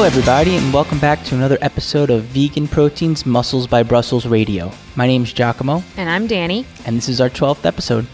Hello everybody, and welcome back to another episode of Vegan Proteins Muscles by Brussels Radio. My name's Giacomo. And I'm Danny. And this is our 12th episode.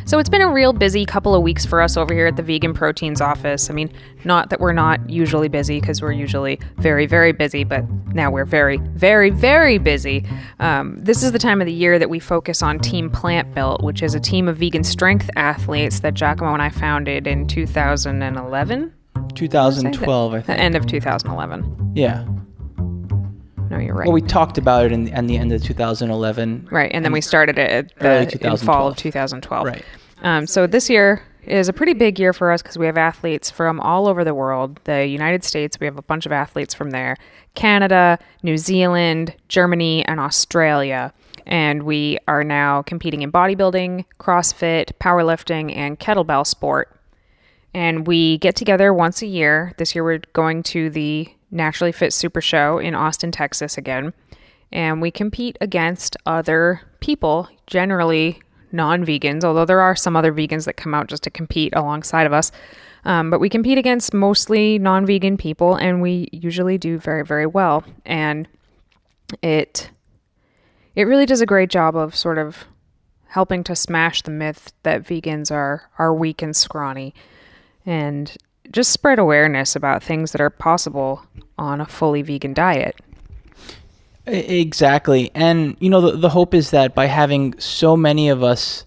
So it's been a real busy couple of weeks for us over here at the Vegan Proteins office. I mean, not that we're not usually busy, because we're usually very, very busy, but now we're very, very, very busy. This is the time of the year that we focus on Team Plant Built, which is a team of vegan strength athletes that Giacomo and I founded in 2011? 2012, I think. The end of 2011. Yeah. No, you're right. Well, we talked about it at the end of 2011. Right, and then we started it in fall of 2012. Right. So this year is a pretty big year for us because we have athletes from all over the world. The United States, we have a bunch of athletes from there. Canada, New Zealand, Germany, and Australia. And we are now competing in bodybuilding, CrossFit, powerlifting, and kettlebell sport. And we get together once a year. This year we're going to the Naturally Fit Super Show in Austin, Texas again. And we compete against other people, generally non-vegans, although there are some other vegans that come out just to compete alongside of us. But we compete against mostly non-vegan people, and we usually do very, very well. And it really does a great job of sort of helping to smash the myth that vegans are weak and scrawny, and just spread awareness about things that are possible on a fully vegan diet. Exactly. And, you know, the hope is that by having so many of us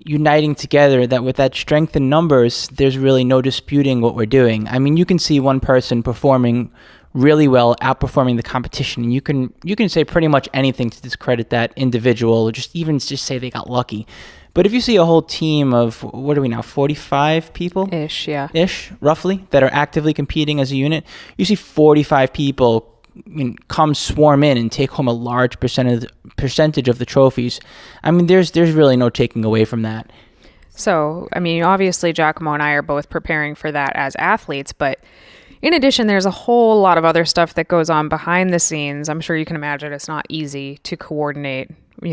uniting together, that with that strength in numbers, there's really no disputing what we're doing. I mean, you can see one person performing really well, outperforming the competition, and you can say pretty much anything to discredit that individual, or just say they got lucky. But if you see a whole team of, what are we now, 45 people? Ish, roughly, that are actively competing as a unit, you see 45 people come swarm in and take home a large percentage of the trophies. I mean, there's really no taking away from that. So, I mean, obviously Giacomo and I are both preparing for that as athletes, but in addition, there's a whole lot of other stuff that goes on behind the scenes. I'm sure you can imagine it's not easy to coordinate,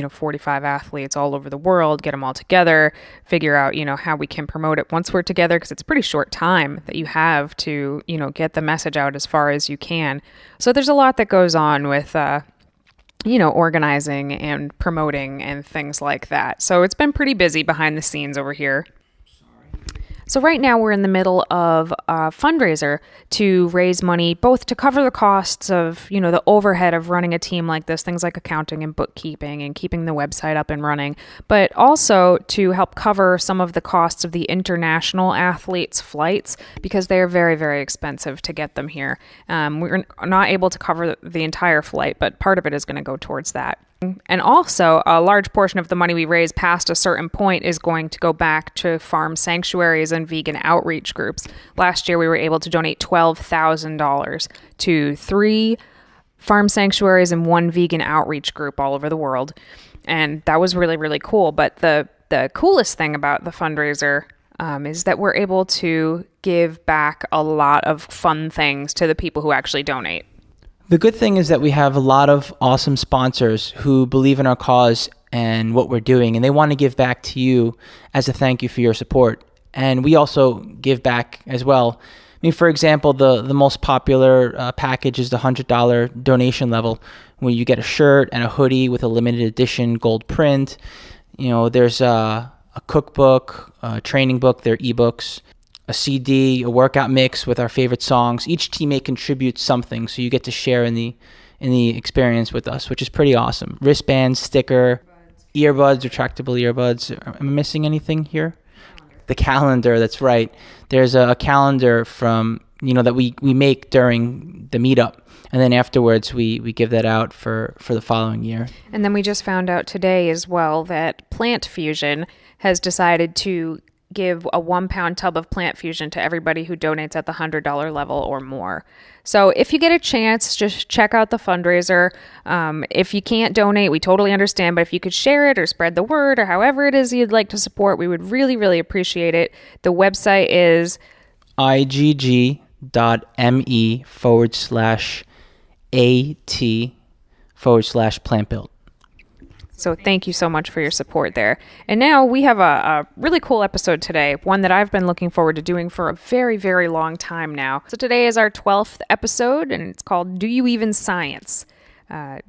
45 athletes all over the world, get them all together, figure out, how we can promote it once we're together, because it's a pretty short time that you have to, get the message out as far as you can. So there's a lot that goes on with, organizing and promoting and things like that. So it's been pretty busy behind the scenes over here. So right now we're in the middle of a fundraiser to raise money, both to cover the costs of, the overhead of running a team like this, things like accounting and bookkeeping and keeping the website up and running, but also to help cover some of the costs of the international athletes' flights, because they're very, very expensive to get them here. We're not able to cover the entire flight, but part of it is going to go towards that. And also, a large portion of the money we raise past a certain point is going to go back to farm sanctuaries and vegan outreach groups. Last year, we were able to donate $12,000 to 3 farm sanctuaries and 1 vegan outreach group all over the world. And that was really, really cool. But the coolest thing about the fundraiser is that we're able to give back a lot of fun things to the people who actually donate. The good thing is that we have a lot of awesome sponsors who believe in our cause and what we're doing, and they want to give back to you as a thank you for your support. And we also give back as well. I mean, for example, the most popular package is the $100 donation level, where you get a shirt and a hoodie with a limited edition gold print. There's a cookbook, a training book, their ebooks, a CD, a workout mix with our favorite songs. Each teammate contributes something, so you get to share in the experience with us, which is pretty awesome. Wristbands, sticker, earbuds, retractable earbuds. Am I missing anything here? The calendar, that's right. There's a calendar from, that we make during the meetup. And then afterwards, we give that out for the following year. And then we just found out today as well that Plant Fusion has decided to give a 1-pound tub of Plant Fusion to everybody who donates at the $100 level or more. So if you get a chance, just check out the fundraiser. If you can't donate, we totally understand, but if you could share it or spread the word or however it is you'd like to support, we would really, really appreciate it. The website is igg.me/ATHLETICS. PLANT-BUILD. So thank you so much for your support there. And now we have a really cool episode today, one that I've been looking forward to doing for a very, very long time now. So today is our 12th episode, and it's called Do You Even Science?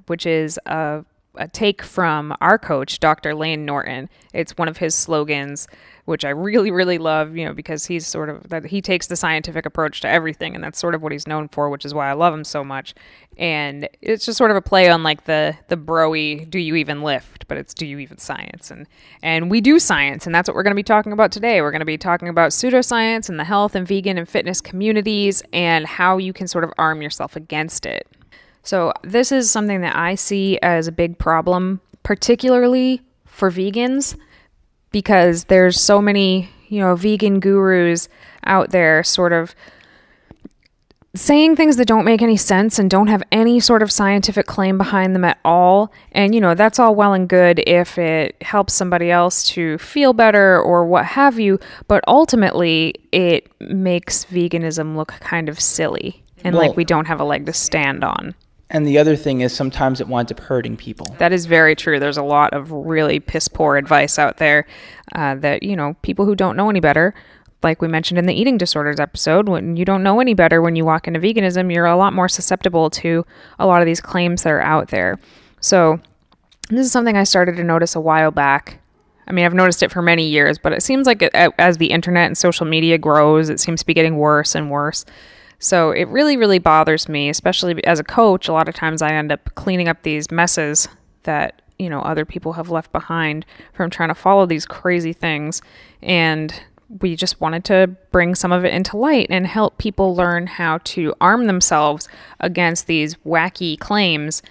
Which is a take from our coach, Dr. Lane Norton. It's one of his slogans, which I really, really love, because he's sort of that he takes the scientific approach to everything, and that's sort of what he's known for, which is why I love him so much. And it's just sort of a play on like the bro-y, do you even lift, but it's do you even science, and we do science, and that's what we're going to be talking about today. We're going to be talking about pseudoscience and the health and vegan and fitness communities and how you can sort of arm yourself against it. So this is something that I see as a big problem, particularly for vegans, because there's so many, vegan gurus out there sort of saying things that don't make any sense and don't have any sort of scientific claim behind them at all. And, that's all well and good if it helps somebody else to feel better or what have you. But ultimately, it makes veganism look kind of silly and like we don't have a leg to stand on. And the other thing is sometimes it winds up hurting people. That is very true. There's a lot of really piss poor advice out there that, people who don't know any better, like we mentioned in the eating disorders episode, when you don't know any better when you walk into veganism, you're a lot more susceptible to a lot of these claims that are out there. So this is something I started to notice a while back. I mean, I've noticed it for many years, but it seems like as the internet and social media grows, it seems to be getting worse and worse. So it really, really bothers me, especially as a coach. A lot of times I end up cleaning up these messes that, other people have left behind from trying to follow these crazy things. And we just wanted to bring some of it into light and help people learn how to arm themselves against these wacky claims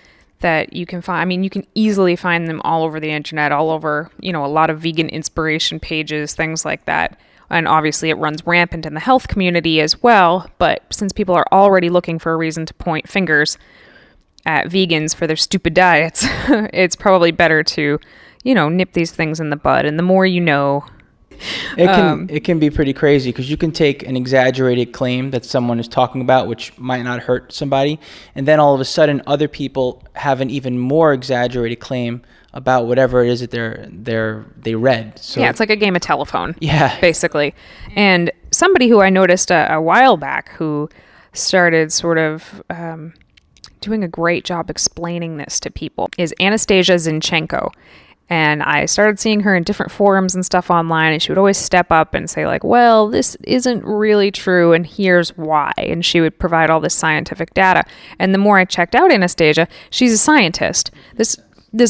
that you can find. I mean, you can easily find them all over the internet, all over, a lot of vegan inspiration pages, things like that. And obviously it runs rampant in the health community as well. But since people are already looking for a reason to point fingers at vegans for their stupid diets, it's probably better to, nip these things in the bud. And the more you know. It can be pretty crazy because you can take an exaggerated claim that someone is talking about, which might not hurt somebody. And then all of a sudden other people have an even more exaggerated claim about whatever it is that they read. So yeah, it's like a game of telephone. Yeah, basically. And somebody who I noticed a while back who started sort of doing a great job explaining this to people is Anastasia Zinchenko. And I started seeing her in different forums and stuff online, and she would always step up and say like, well, this isn't really true, and here's why. And she would provide all this scientific data. And the more I checked out Anastasia, she's a scientist. This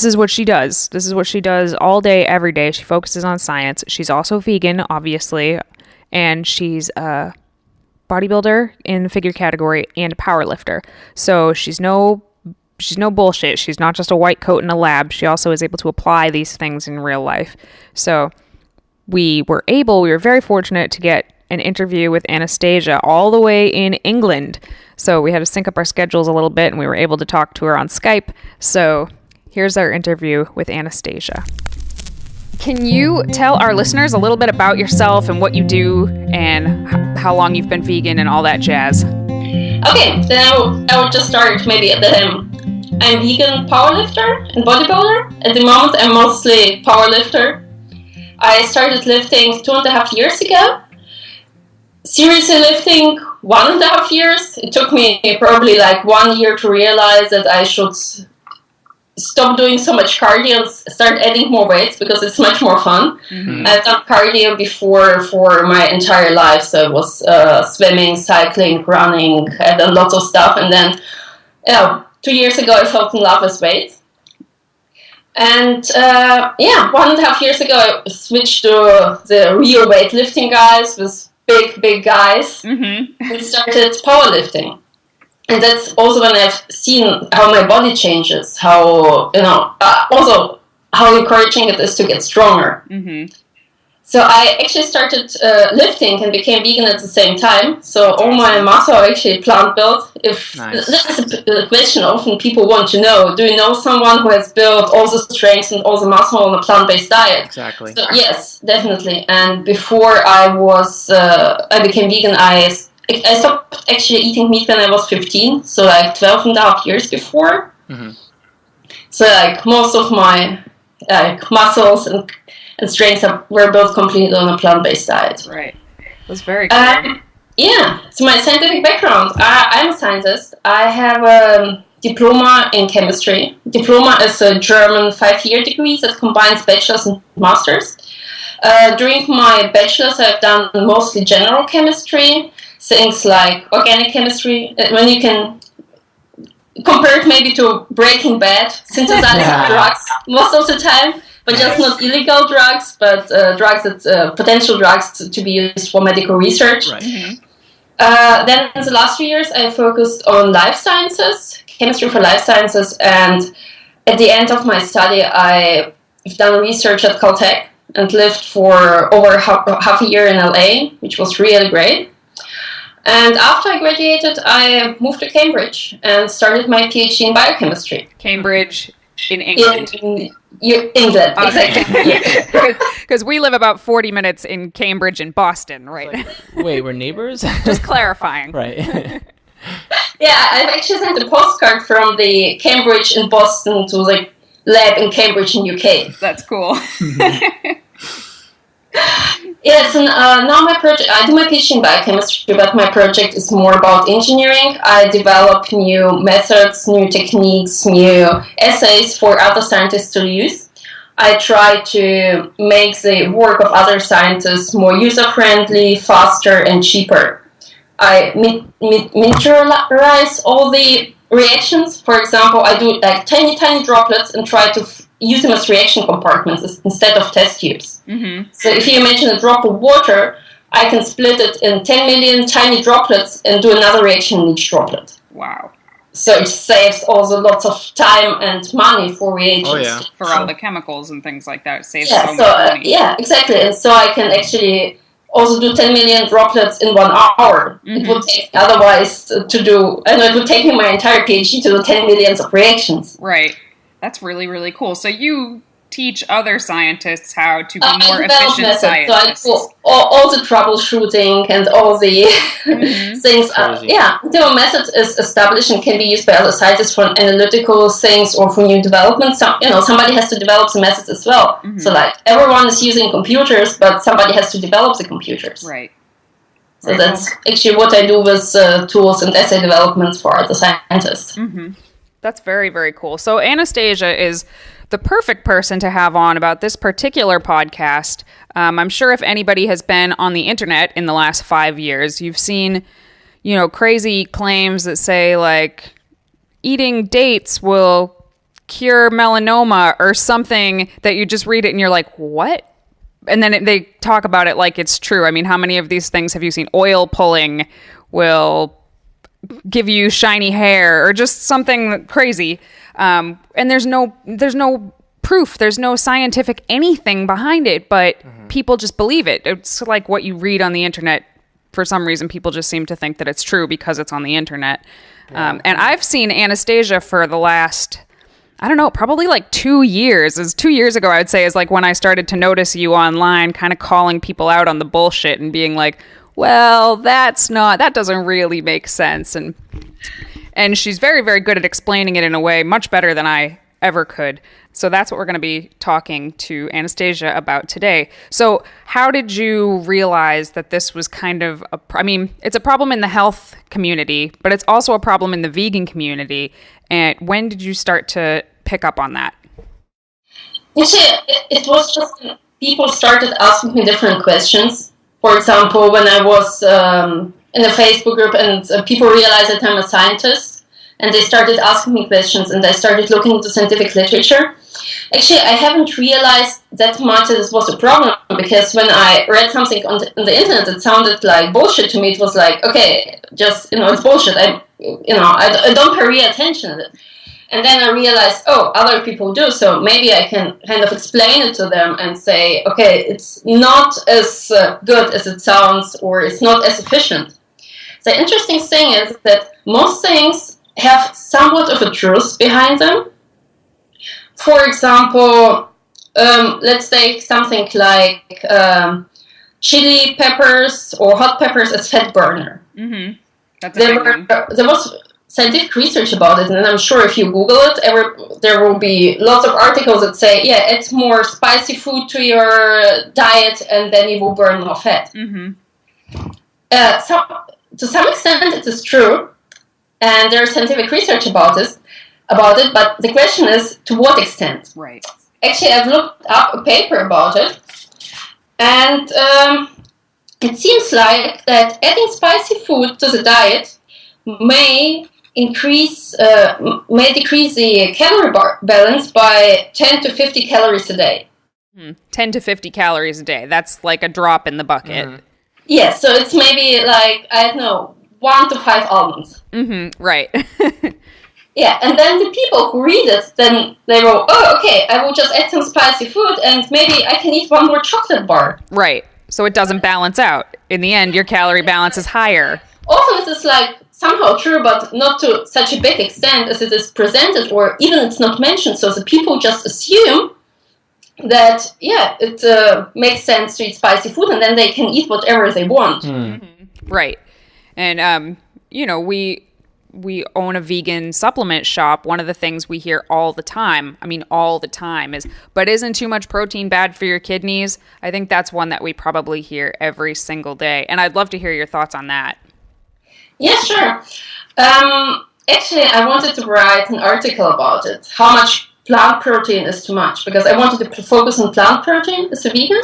is what she does. This is what she does all day, every day. She focuses on science. She's also vegan, obviously, and she's a bodybuilder in the figure category and a powerlifter. So she's no bullshit. She's not just a white coat in a lab. She also is able to apply these things in real life. So we were very fortunate to get an interview with Anastasia all the way in England. So we had to sync up our schedules a little bit, and we were able to talk to her on Skype. So here's our interview with Anastasia. Can you tell our listeners a little bit about yourself and what you do and how long you've been vegan and all that jazz? Okay, then I will just start maybe at the I'm vegan powerlifter and bodybuilder. At the moment, I'm mostly powerlifter. I started lifting 2.5 years ago. Seriously lifting 1.5 years. It took me probably like 1 year to realize that I should stop doing so much cardio and start adding more weights because it's much more fun. Mm-hmm. I've done cardio before for my entire life. So it was swimming, cycling, running. I've done lots of stuff. And then, 2 years ago, I fell in love with weights. And 1.5 years ago, I switched to the real weightlifting guys with big guys and started powerlifting. And that's also when I've seen how my body changes, how, also how encouraging it is to get stronger. Mm-hmm. So I actually started lifting and became vegan at the same time. So all my muscle are actually plant-built. Nice. This is a question often people want to know. Do you know someone who has built all the strength and all the muscle on a plant-based diet? Exactly. So yes, definitely. And before I became vegan, I stopped actually eating meat when I was 15, so like 12 and a half years before. Mm-hmm. So like most of my muscles and strengths were built completely on a plant-based diet. Right. That's very cool. Yeah, so my scientific background. I'm a scientist. I have a diploma in chemistry. Diploma is a German 5-year degree that combines bachelor's and master's. During my bachelor's, I've done mostly general chemistry, things like organic chemistry, when you can compare it maybe to Breaking Bad, synthesizing drugs most of the time, but just not illegal drugs, but drugs that potential drugs to be used for medical research. Right. Mm-hmm. Then in the last 2 years, I focused on life sciences, chemistry for life sciences, and at the end of my study, I've done research at Caltech and lived for over half a year in LA, which was really great. And after I graduated, I moved to Cambridge and started my PhD in biochemistry. Cambridge in England. England, exactly. Because we live about 40 minutes in Cambridge and Boston, right? Wait, we're neighbors? Just clarifying. Right. Yeah, I've actually sent a postcard from the Cambridge in Boston to the lab in Cambridge in UK. That's cool. Yes, and now my project, I do my PhD in biochemistry, but my project is more about engineering. I develop new methods, new techniques, new assays for other scientists to use. I try to make the work of other scientists more user-friendly, faster, and cheaper. I miniaturize all the reactions. For example, I do like tiny droplets and try to use them as reaction compartments instead of test tubes. Mm-hmm. So if you imagine a drop of water, I can split it in 10 million tiny droplets and do another reaction in each droplet. Wow. So it saves also lots of time and money for reagents. Oh, yeah. For all the chemicals and things like that, it saves so much money. Yeah, exactly. And so I can actually also do 10 million droplets in 1 hour. Mm-hmm. It would take otherwise to do, and it would take me my entire PhD to do 10 millions of reactions. Right. That's really, really cool. So you teach other scientists how to be more efficient scientists. So I do all the troubleshooting and all the things. The method is established and can be used by other scientists for analytical things or for new development. Somebody has to develop the method as well. Mm-hmm. So like everyone is using computers, but somebody has to develop the computers. Right. So that's actually what I do with tools and assay developments for other scientists. Mm-hmm. That's very, very cool. So Anastasia is the perfect person to have on about this particular podcast. I'm sure if anybody has been on the internet in the last 5 years, you've seen, crazy claims that say like eating dates will cure melanoma or something that you just read it and you're like, what? And then they talk about it like it's true. I mean, how many of these things have you seen? Oil pulling will give you shiny hair or just something crazy. And there's no proof. There's no scientific anything behind it, but people just believe it. It's like what you read on the internet. For some reason, people just seem to think that it's true because it's on the internet. Yeah. And I've seen Anastasia for the last, I don't know, probably like 2 years. It was 2 years ago, I would say, is like when I started to notice you online, kind of calling people out on the bullshit and being like, well, that doesn't really make sense. And she's very, very good at explaining it in a way much better than I ever could. So that's what we're going to be talking to Anastasia about today. So how did you realize that this was kind of it's a problem in the health community, but it's also a problem in the vegan community. And when did you start to pick up on that? Actually, it was just people started asking me different questions. For example, when I was in a Facebook group and people realized that I'm a scientist and they started asking me questions and I started looking into scientific literature. Actually, I haven't realized that much that this was a problem because when I read something on the internet that sounded like bullshit to me, it was like, okay, just, it's bullshit. I don't pay real attention to it. And then I realized, other people do, so maybe I can kind of explain it to them and say, okay, it's not as good as it sounds, or it's not as efficient. The interesting thing is that most things have somewhat of a truth behind them. For example, let's take something like chili peppers or hot peppers as fat burner. That's a big one. There was scientific research about it, and I'm sure if you Google it, there will be lots of articles that say, add more spicy food to your diet, and then you will burn more fat. To some extent, it is true, and there's scientific research about it. But the question is, to what extent? Right. Actually, I've looked up a paper about it, and it seems like that adding spicy food to the diet may decrease the calorie balance by 10 to 50 calories a day. 10 to 50 calories a day. That's like a drop in the bucket. Yeah, so it's maybe like, I don't know, 1 to 5 almonds. Right. Yeah, and then the people who read it, then they go, oh, okay, I will just add some spicy food and maybe I can eat one more chocolate bar. Right. So it doesn't balance out. In the end, your calorie balance is higher. Often it is like somehow true, but not to such a big extent as it is presented, or even it's not mentioned. So the people just assume that, it makes sense to eat spicy food and then they can eat whatever they want. Right. And, we own a vegan supplement shop. One of the things we hear all the time is, but isn't too much protein bad for your kidneys? I think that's one that we probably hear every single day. And I'd love to hear your thoughts on that. Yeah, sure. Actually, I wanted to write an article about it, how much plant protein is too much, because I wanted to focus on plant protein as a vegan,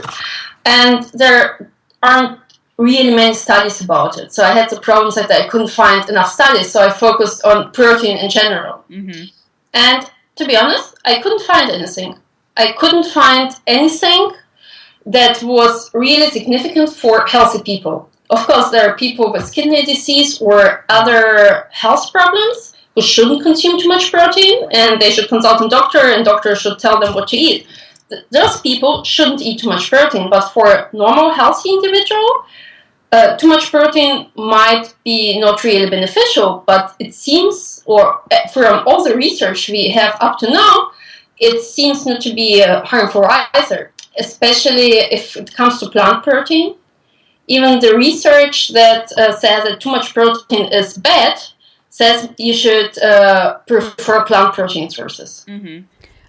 and there aren't really many studies about it. So I had the problems that I couldn't find enough studies, so I focused on protein in general. And to be honest, I couldn't find anything. I couldn't find anything that was really significant for healthy people. Of course, there are people with kidney disease or other health problems who shouldn't consume too much protein, and they should consult a doctor, and doctor should tell them what to eat. Those people shouldn't eat too much protein, but for a normal, healthy individual, too much protein might be not really beneficial, but it seems, or from all the research we have up to now, it seems not to be harmful either, especially if it comes to plant protein. Even the research that says that too much protein is bad says you should prefer plant protein sources.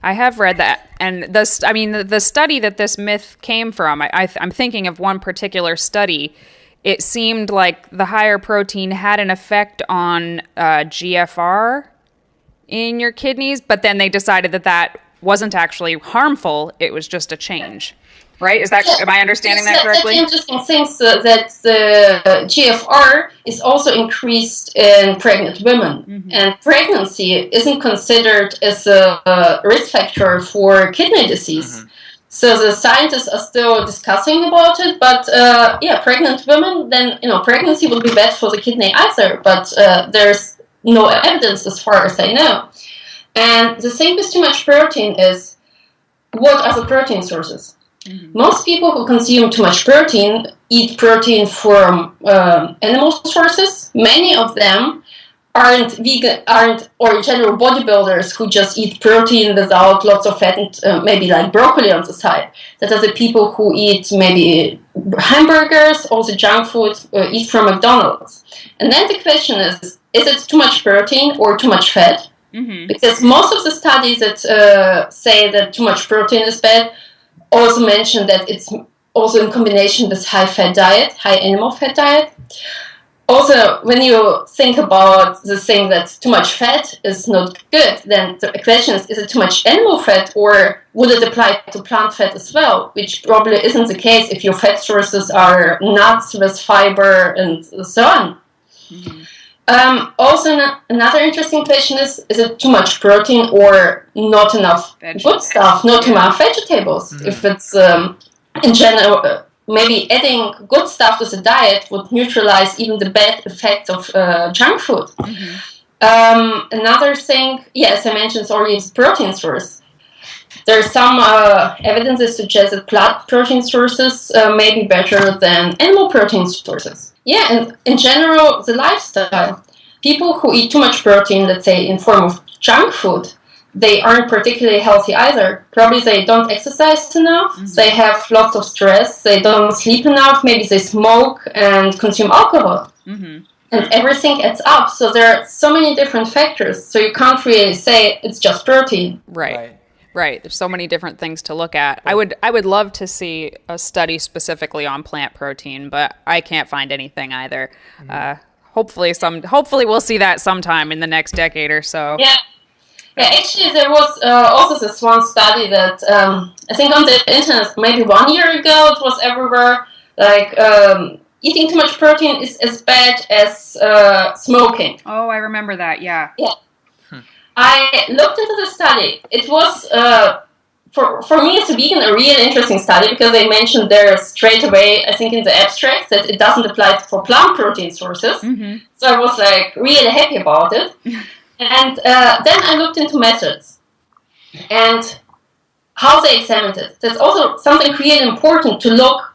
I have read that, and the study that this myth came from, I'm thinking of one particular study. It seemed like the higher protein had an effect on GFR in your kidneys, but then they decided that wasn't actually harmful. It was just a change. Right? Am I understanding that correctly? That's interesting things that the GFR is also increased in pregnant women. And pregnancy isn't considered as a risk factor for kidney disease. So the scientists are still discussing about it, but pregnant women, then, pregnancy would be bad for the kidney either, but there's no evidence as far as I know. And the thing with too much protein is, what are the protein sources? Most people who consume too much protein eat protein from animal sources. Many of them aren't vegan, or in general bodybuilders who just eat protein without lots of fat and maybe like broccoli on the side. That are the people who eat maybe hamburgers, also junk food, eat from McDonald's. And then the question is it too much protein or too much fat? Because most of the studies that say that too much protein is bad also mention that it's also in combination with high animal fat diet. Also, when you think about the thing that too much fat is not good, then the question is it too much animal fat, or would it apply to plant fat as well, which probably isn't the case if your fat sources are nuts with fiber and so on. Also, another interesting question is it too much protein or not enough good stuff, not enough vegetables? If it's, in general, maybe adding good stuff to the diet would neutralize even the bad effects of junk food. Another thing, as I mentioned, already is protein source. There's some evidence that suggests that plant protein sources may be better than animal protein sources. And in general, the lifestyle. People who eat too much protein, let's say in form of junk food, they aren't particularly healthy either. Probably they don't exercise enough, they have lots of stress, they don't sleep enough, maybe they smoke and consume alcohol. and everything adds up. So there are so many different factors. So you can't really say it's just protein. Right. There's so many different things to look at. I would love to see a study specifically on plant protein, but I can't find anything either. Hopefully we'll see that sometime in the next decade or so. Yeah. Actually, there was also this one study that I think on the internet maybe 1 year ago it was everywhere. Like eating too much protein is as bad as smoking. Oh, I remember that. Yeah. I looked into the study. It was, for me as a vegan, a really interesting study because they mentioned there straight away, I think in the abstract, that it doesn't apply for plant protein sources. Mm-hmm. So I was like really happy about it. And then I looked into methods and how they examined it. That's also something really important to look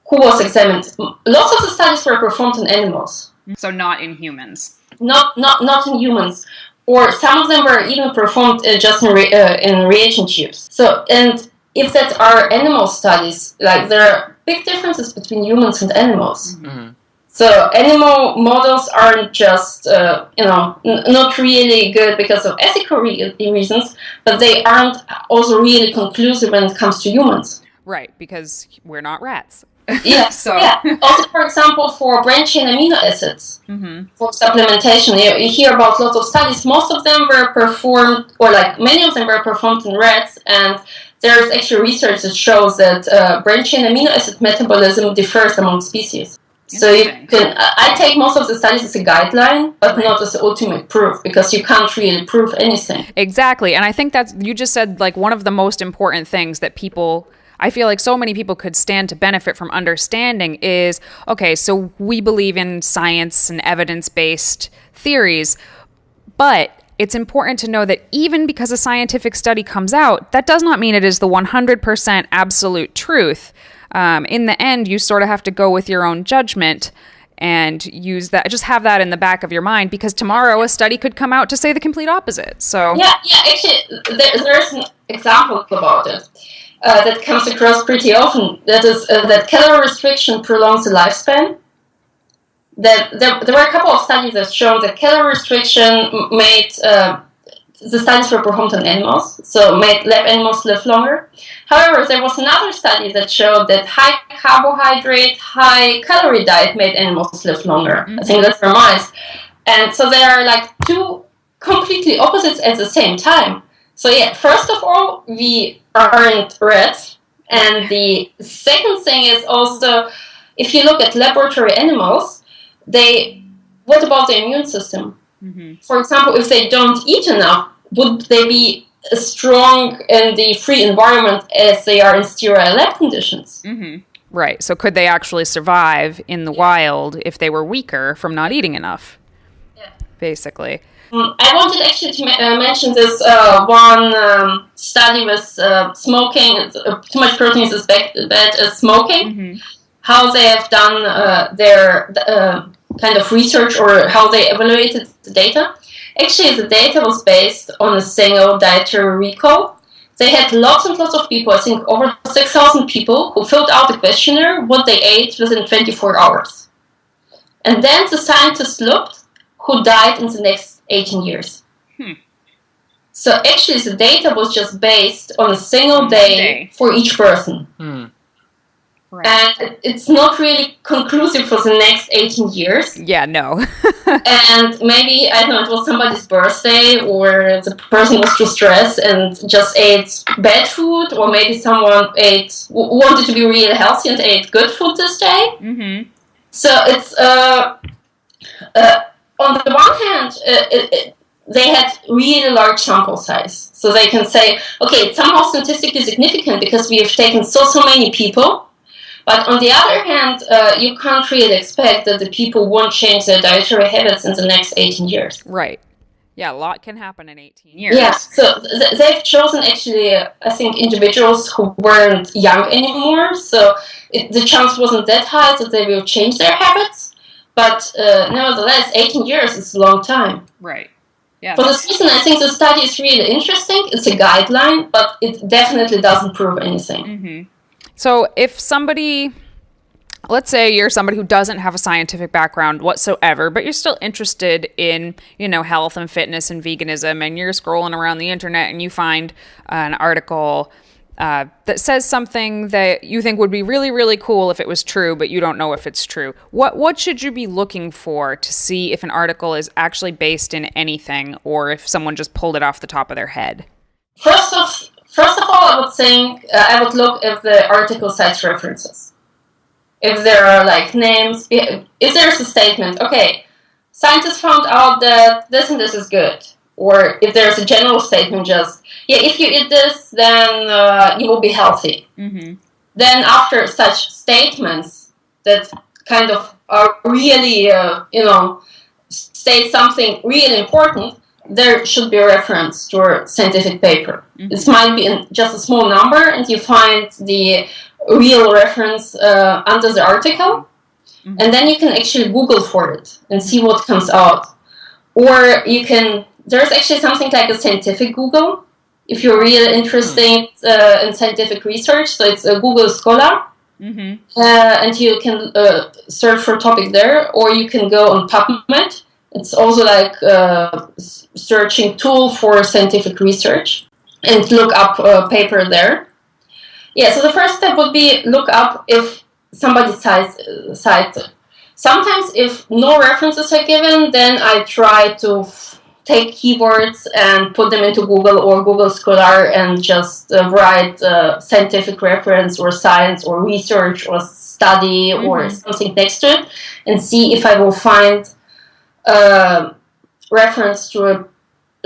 who was examined. Lots of the studies were performed in animals. So not in humans. Not in humans. Or some of them were even performed just in reagent tubes. So, and if that are animal studies, like there are big differences between humans and animals. Mm-hmm. So animal models aren't just, not really good because of ethical reasons, but they aren't also really conclusive when it comes to humans. Right, because we're not rats. Yeah. Also, for example, for branching amino acids, for supplementation, you hear about lots of studies. Most of them were performed, or like many of them were performed in rats, and there's actually research that shows that branching amino acid metabolism differs among species. So you can, I take most of the studies as a guideline, but not as the ultimate proof, because you can't really prove anything. Exactly, and I think that's, you just said like one of the most important things that I feel like so many people could stand to benefit from understanding is, okay, so we believe in science and evidence-based theories, but it's important to know that even because a scientific study comes out, that does not mean it is the 100% absolute truth. In the end, you sort of have to go with your own judgment and use that. Just have that in the back of your mind, because tomorrow a study could come out to say the complete opposite. So actually, there's an example about it. That comes across pretty often. That is that calorie restriction prolongs the lifespan. That there were a couple of studies that showed that calorie restriction made the studies were performed on animals, so made lab animals live longer. However, there was another study that showed that high carbohydrate, high calorie diet made animals live longer. Mm-hmm. I think that's for mice, and so they are like two completely opposites at the same time. So first of all, we aren't rats. And the second thing is also, if you look at laboratory animals, what about the immune system? Mm-hmm. For example, if they don't eat enough, would they be as strong in the free environment as they are in sterile lab conditions? Mm-hmm. Right. So could they actually survive in the wild if they were weaker from not eating enough? Yeah. Basically. I wanted actually to mention this one study with smoking. Too much protein is as bad as smoking. Mm-hmm. How they have done their kind of research, or how they evaluated the data. Actually, the data was based on a single dietary recall. They had lots and lots of people, I think over 6,000 people, who filled out the questionnaire, what they ate within 24 hours. And then the scientists looked who died in the next 18 years. So actually the data was just based on a single day for each person. Right. And it's not really conclusive for the next 18 years. Yeah, no. And maybe, I don't know, it was somebody's birthday, or the person was too stressed and just ate bad food, or maybe someone wanted to be really healthy and ate good food this day. Mm-hmm. So it's on the one hand, they had really large sample size. So they can say, okay, it's somehow statistically significant because we have taken so many people. But on the other hand, you can't really expect that the people won't change their dietary habits in the next 18 years. Right. Yeah, a lot can happen in 18 years. Yeah, so they've chosen actually, I think, individuals who weren't young anymore. So the chance wasn't that high that they will change their habits. But nevertheless, 18 years is a long time. Right. Yeah. For this reason, I think the study is really interesting. It's a guideline, but it definitely doesn't prove anything. Mm-hmm. So if somebody, let's say you're somebody who doesn't have a scientific background whatsoever, but you're still interested in, health and fitness and veganism, and you're scrolling around the internet and you find an article that says something that you think would be really, really cool if it was true, but you don't know if it's true. What should you be looking for to see if an article is actually based in anything, or if someone just pulled it off the top of their head? First of all, I would think I would look if the article cites references. If there are like names, if there's a statement, okay, scientists found out that this and this is good. Or if there's a general statement just, if you eat this, then you will be healthy. Mm-hmm. Then after such statements that kind of are really, state something really important, there should be a reference to a scientific paper. Mm-hmm. This might be just a small number, and you find the real reference under the article, mm-hmm. and then you can actually Google for it and see what comes out. Or there's actually something like a scientific Google, if you're really interested in scientific research. So it's a Google Scholar, mm-hmm. And you can search for a topic there, or you can go on PubMed. It's also like a searching tool for scientific research, and look up a paper there. Yeah, so the first step would be look up if somebody cites it. Sometimes if no references are given, then I try to take keywords and put them into Google or Google Scholar and just write scientific reference or science or research or study, mm-hmm. or something next to it, and see if I will find reference to a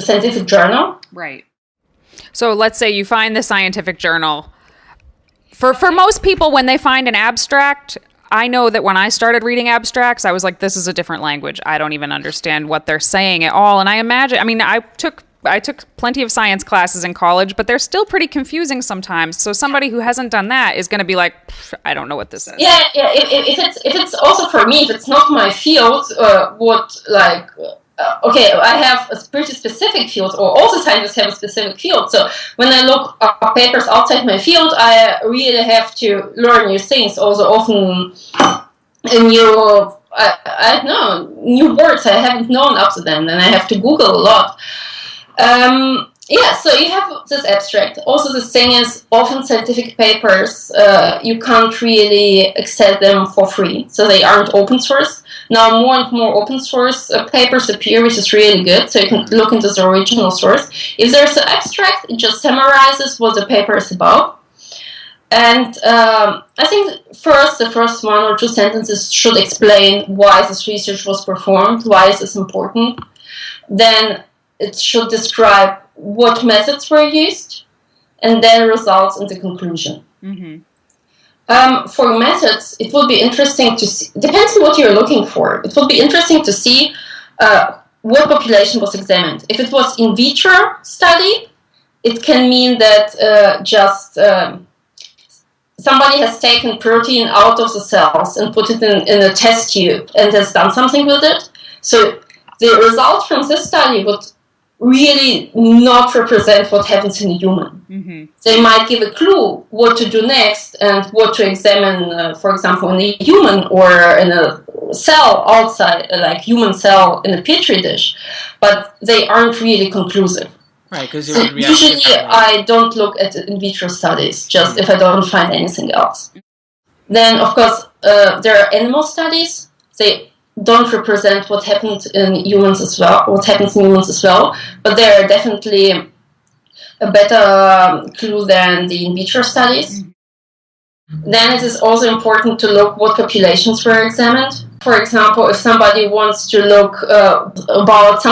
scientific journal. Right. So let's say you find the scientific journal. For most people, when they find an abstract, I know that when I started reading abstracts, I was like, this is a different language. I don't even understand what they're saying at all. And I took plenty of science classes in college, but they're still pretty confusing sometimes. So somebody who hasn't done that is going to be like, I don't know what this is. Yeah. If it's also for me, if it's not my field, I have a pretty specific field, or also scientists have a specific field. So when I look up papers outside my field, I really have to learn new things. Also, often new words I haven't known up to then, and I have to Google a lot. So you have this abstract. Also, the thing is, often scientific papers, you can't really access them for free, so they aren't open source. Now, more and more open source papers appear, which is really good, so you can look into the original source. If there's an abstract, it just summarizes what the paper is about. And I think the first 1 or 2 sentences should explain why this research was performed, why is this important. Then it should describe what methods were used, and then results in the conclusion. Mm-hmm. For methods, it will be interesting to see, depends on what you're looking for, it will be interesting to see what population was examined. If it was in vitro study, it can mean that somebody has taken protein out of the cells and put it in a test tube and has done something with it. So the result from this study would really not represent what happens in a human. Mm-hmm. They might give a clue what to do next and what to examine, for example, in a human or in a cell outside, like human cell in a petri dish, but they aren't really conclusive. Right, because usually I don't look at in vitro studies, just if I don't find anything else. Then, of course, there are animal studies. They don't represent what happened in humans as well, but they are definitely a better clue than the in vitro studies. Mm-hmm. Then it is also important to look what populations were examined. For example, if somebody wants to look about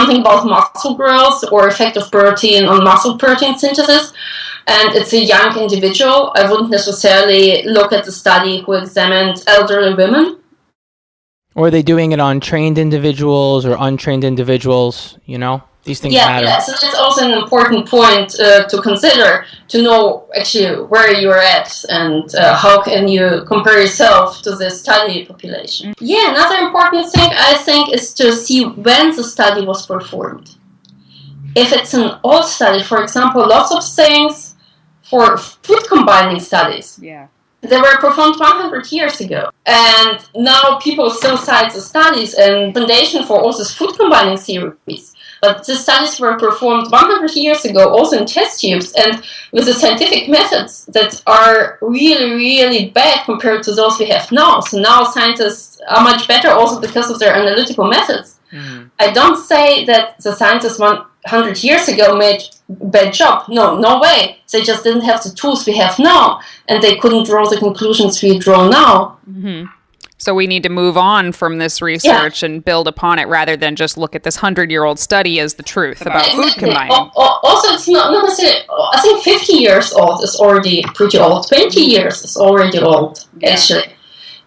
muscle growth or effect of protein on muscle protein synthesis, and it's a young individual, I wouldn't necessarily look at the study who examined elderly women. Or are they doing it on trained individuals or untrained individuals? These things matter. Yeah, so that's also an important point to consider, to know actually where you're at and how can you compare yourself to the study population. Yeah, another important thing I think is to see when the study was performed. If it's an old study, for example, lots of things for food combining studies. Yeah. They were performed 100 years ago. And now people still cite the studies and foundation for all these food combining theories. But the studies were performed 100 years ago, also in test tubes, and with the scientific methods that are really, really bad compared to those we have now. So now scientists are much better also because of their analytical methods. Mm-hmm. I don't say that the scientists 100 years ago made a bad job. No way. They just didn't have the tools we have now, and they couldn't draw the conclusions we draw now. Mm-hmm. So we need to move on from this research and build upon it rather than just look at this 100-year-old study as the truth about food combining. Also, it's not necessarily, I think 50 years old is already pretty old. 20 years is already old, actually.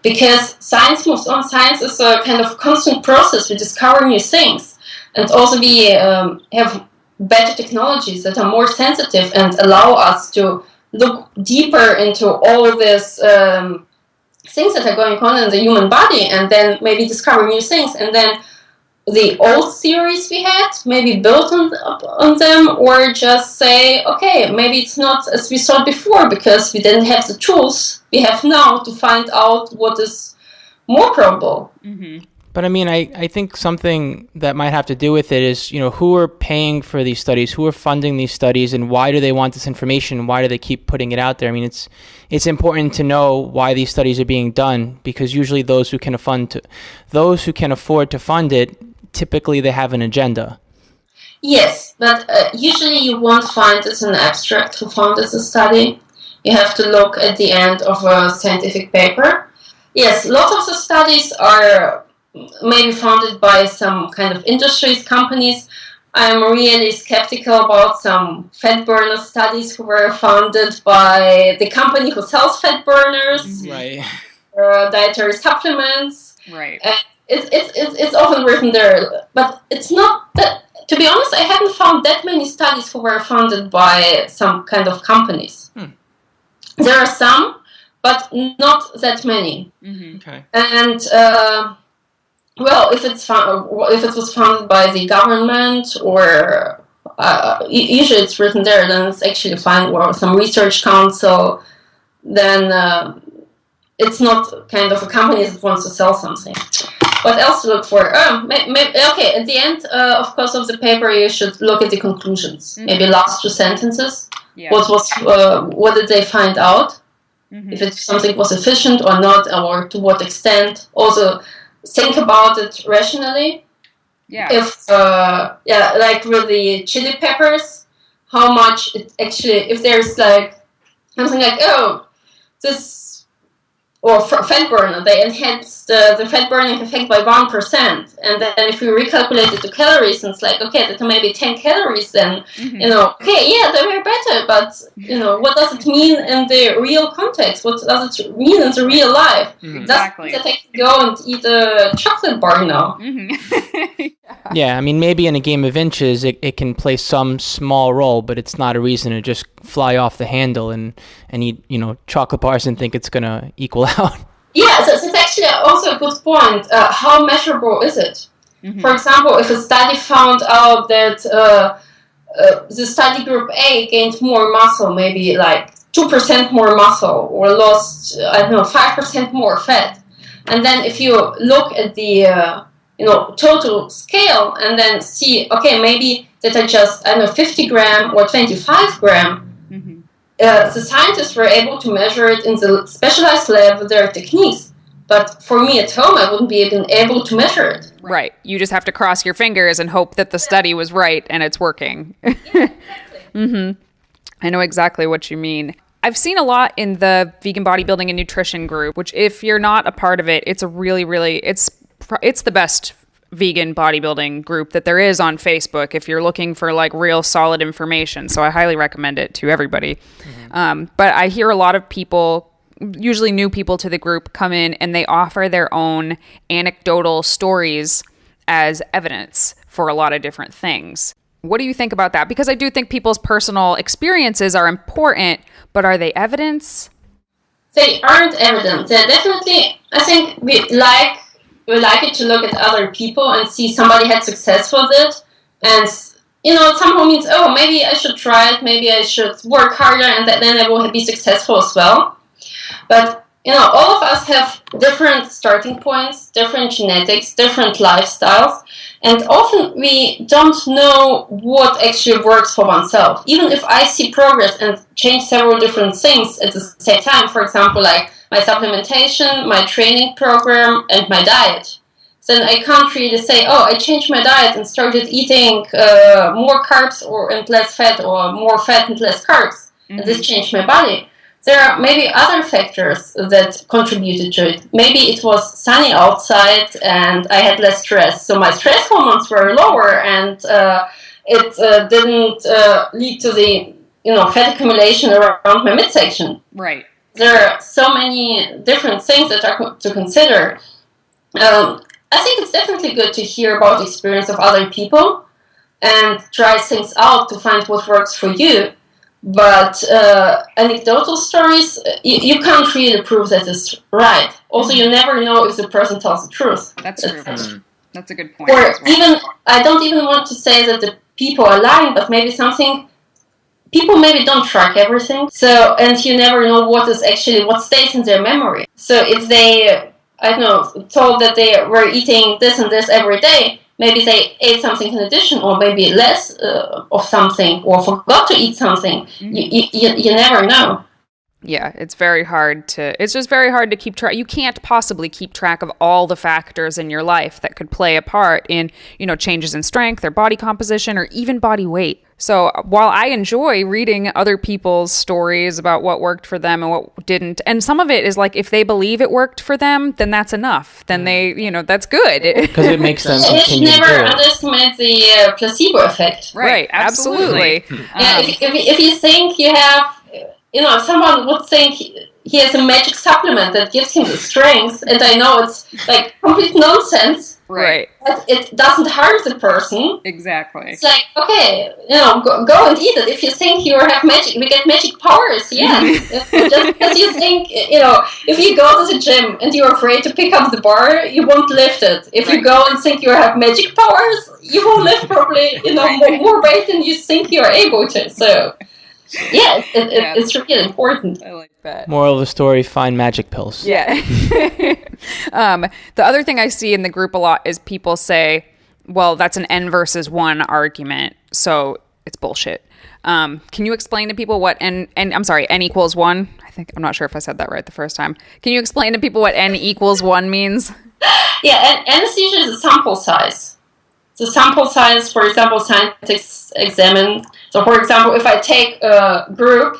Because science moves on. Science is a kind of constant process. We discover new things. And also we have better technologies that are more sensitive and allow us to look deeper into all of this things that are going on in the human body, and then maybe discover new things, and then the old theories we had maybe build on them, or just say, okay, maybe it's not as we thought before because we didn't have the tools we have now to find out what is more probable. Mm-hmm. But I mean, I think something that might have to do with it is, who are paying for these studies, who are funding these studies, and why do they want this information? Why do they keep putting it out there? I mean, it's important to know why these studies are being done, because usually those who can afford to fund it, typically they have an agenda. Yes, but usually you won't find it in an abstract who founded the study. You have to look at the end of a scientific paper. Yes, lots of the studies are maybe founded by some kind of industries, companies. I'm really skeptical about some fat burner studies who were founded by the company who sells fat burners, right? Dietary supplements, right? And it's often written there, but it's not that. To be honest, I haven't found that many studies who were founded by some kind of companies. There are some, but not that many. Mm-hmm. Okay. And well, if it was founded by the government, or usually it's written there, then it's actually fine. Or some research council, then it's not kind of a company that wants to sell something. What else to look for? Okay, at the end, of course, of the paper, you should look at the conclusions. Mm-hmm. Maybe last 2 sentences. Yeah. What did they find out? Mm-hmm. If something was efficient or not, or to what extent. Also, think about it rationally. Yeah. Like with the chili peppers, how much it actually, if there's like something like, or fat burner, they enhance the fat burning effect by 1%. And then if we recalculate it to calories, and it's like, okay, that maybe 10 calories, then, mm-hmm. Okay, yeah, they were better, but, what does it mean in the real context? What does it mean in the real life? Mm-hmm. Exactly. Does it can go and eat a chocolate bar now? Mm-hmm. Yeah, I mean, maybe in a game of inches, it can play some small role, but it's not a reason to just fly off the handle and eat, chocolate bars and think it's going to equal out. Yeah, so it's actually also a good point. How measurable is it? Mm-hmm. For example, if a study found out that the study group A gained more muscle, maybe like 2% more muscle, or lost, 5% more fat. And then if you look at the total scale, and then see, okay, maybe that are just 50 gram or 25 gram. Mm-hmm. The scientists were able to measure it in the specialized lab with their techniques. But for me at home, I wouldn't be even able to measure it. Right. You just have to cross your fingers and hope that the study was right and it's working. Yeah, exactly. Mm-hmm. I know exactly what you mean. I've seen a lot in the vegan bodybuilding and nutrition group, which if you're not a part of it, it's a really, really, it's the best vegan bodybuilding group that there is on Facebook if you're looking for like real solid information. So I highly recommend it to everybody. Mm-hmm. But I hear a lot of people, usually new people to the group, come in and they offer their own anecdotal stories as evidence for a lot of different things. What do you think about that? Because I do think people's personal experiences are important, but are they evidence? They aren't evidence. They're definitely, I think we like it to look at other people and see somebody had success with it. And, it somehow means, maybe I should try it, maybe I should work harder, and then I will be successful as well. But, all of us have different starting points, different genetics, different lifestyles, and often we don't know what actually works for oneself. Even if I see progress and change several different things at the same time, for example, like my supplementation, my training program, and my diet, then I can't really say, oh, I changed my diet and started eating more carbs and less fat, or more fat and less carbs, and this changed my body. There are maybe other factors that contributed to it. Maybe it was sunny outside and I had less stress, so my stress hormones were lower, and it didn't lead to the fat accumulation around my midsection. Right. There are so many different things that are to consider. I think it's definitely good to hear about the experience of other people and try things out to find what works for you. But anecdotal stories, you can't really prove that it's right. Also, you never know if the person tells the truth. That's true. That's a good point. Or as well. even, I don't even want to say that the people are lying, but maybe people maybe don't track everything. So, and you never know what stays in their memory. So if they, told that they were eating this and this every day, maybe they ate something in addition, or maybe less of something, or forgot to eat something. You never know. Yeah, it's just very hard to keep track. You can't possibly keep track of all the factors in your life that could play a part in, changes in strength or body composition or even body weight. So while I enjoy reading other people's stories about what worked for them and what didn't, and some of it is like, if they believe it worked for them, then that's enough. Then they, that's good. Because it makes them You continue should to do never it. underestimate the placebo effect. Right, absolutely. Yeah, if you think you have, someone would think he has a magic supplement that gives him the strength, and I know it's like complete nonsense. Right. But it doesn't harm the person. Exactly. It's like, okay, go and eat it. If you think you get magic powers, yes. Just because you think, if you go to the gym and you're afraid to pick up the bar, you won't lift it. If you go and think you have magic powers, you will lift probably, more weight than you think you're able to. So, yeah, it's really important. I like that. Moral of the story, find magic pills. Yeah. The other thing I see in the group a lot is people say, well, that's an N versus 1 argument, so it's bullshit. Can you explain to people what N equals 1? I'm not sure if I said that right the first time. Can you explain to people what N equals 1 means? Yeah, anesthesia is a sample size. The sample size, for example, scientists examine. So, for example, if I take a group,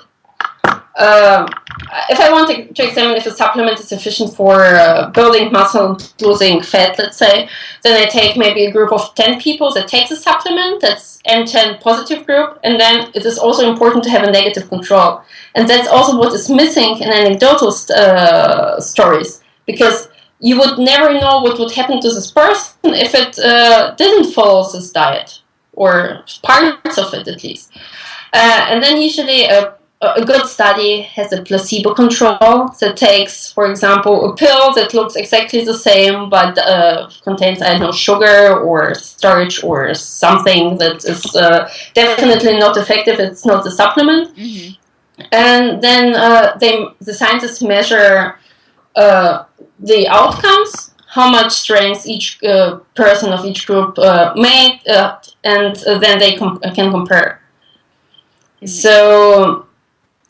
if I want to examine if a supplement is sufficient for building muscle and losing fat, let's say, then I take maybe a group of 10 people that take the supplement, that's N10 positive group, and then it is also important to have a negative control. And that's also what is missing in anecdotal stories, because you would never know what would happen to this person if it didn't follow this diet, or parts of it at least. And then usually a good study has a placebo control that takes, for example, a pill that looks exactly the same but contains, sugar or starch or something that is definitely not effective. It's not a supplement. Mm-hmm. And then the scientists measure the outcomes, how much strength each person of each group made, and then they can compare. Mm-hmm. So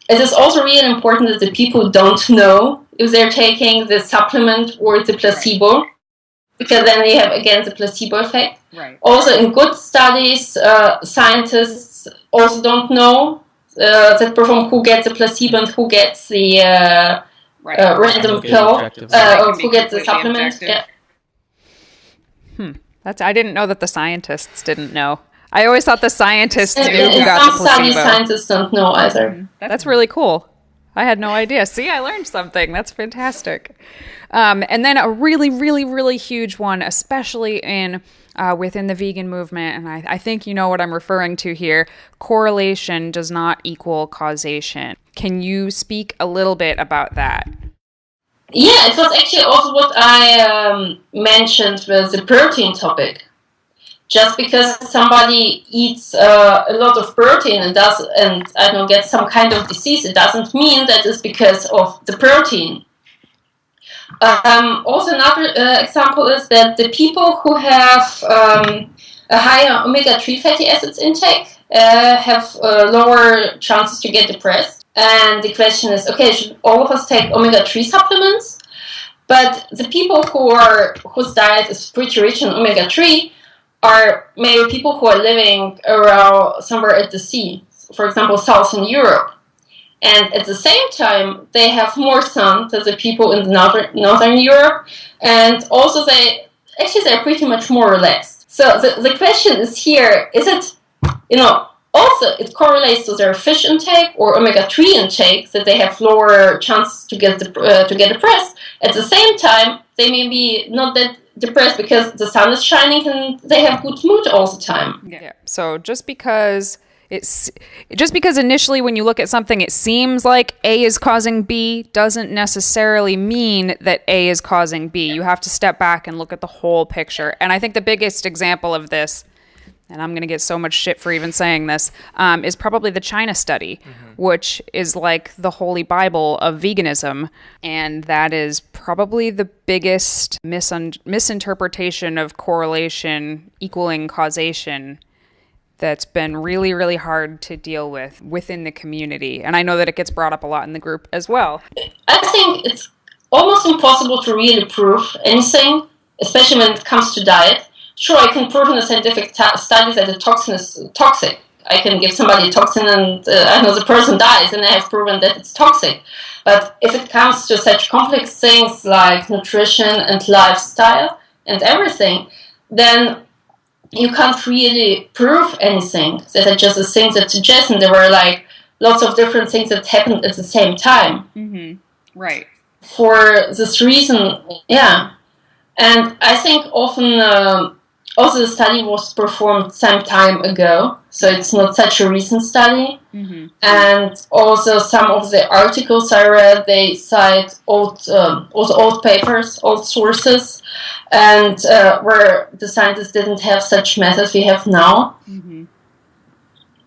it is also really important that the people don't know if they're taking the supplement or the placebo, right, because then they have, again, the placebo effect. Right. Also, in good studies, scientists also don't know that perform who gets the placebo and who gets the random pill, or who gets the supplement. Yeah. I didn't know that the scientists didn't know. I always thought the scientists knew who got the placebo. Some studies, scientists don't know either. That's really cool. I had no idea. See, I learned something. That's fantastic. And then a really, really, really huge one, especially within the vegan movement, and I think you know what I'm referring to here, correlation does not equal causation. Can you speak a little bit about that? Yeah, it was actually also what I mentioned with the protein topic. Just because somebody eats a lot of protein and I don't know, gets some kind of disease, it doesn't mean that it's because of the protein. Also, another example is that the people who have a higher omega-3 fatty acids intake have lower chances to get depressed. And the question is, okay, should all of us take omega-3 supplements? But the people whose diet is pretty rich in omega-3 are maybe people who are living around somewhere at the sea, for example, Southern Europe. And at the same time, they have more sun than the people in Northern Europe. And also they're pretty much more relaxed. So the question is here, is it, also it correlates to their fish intake or omega-3 intake that they have lower chances to get depressed. At the same time, they may be not that depressed because the sun is shining and they have good mood all the time. Yeah. So just because initially when you look at something it seems like A is causing B doesn't necessarily mean that A is causing B. You have to step back and look at the whole picture. And I think the biggest example of this, and I'm going to get so much shit for even saying this, is probably the China study, which is like the holy Bible of veganism. And that is probably the biggest misinterpretation of correlation equaling causation that's been really, really hard to deal with within the community. And I know that it gets brought up a lot in the group as well. I think it's almost impossible to really prove anything, especially when it comes to diet. Sure, I can prove in a scientific study that a toxin is toxic. I can give somebody a toxin and the person dies and I have proven that it's toxic. But if it comes to such complex things like nutrition and lifestyle and everything, then you can't really prove anything. That are just the things that suggest, and there were like lots of different things that happened at the same time. Mm-hmm. Right. For this reason, yeah. And I think often also the study was performed some time ago, so it's not such a recent study. Mm-hmm. And also some of the articles I read, they cite old papers, old sources, and where the scientists didn't have such methods we have now. Mm-hmm.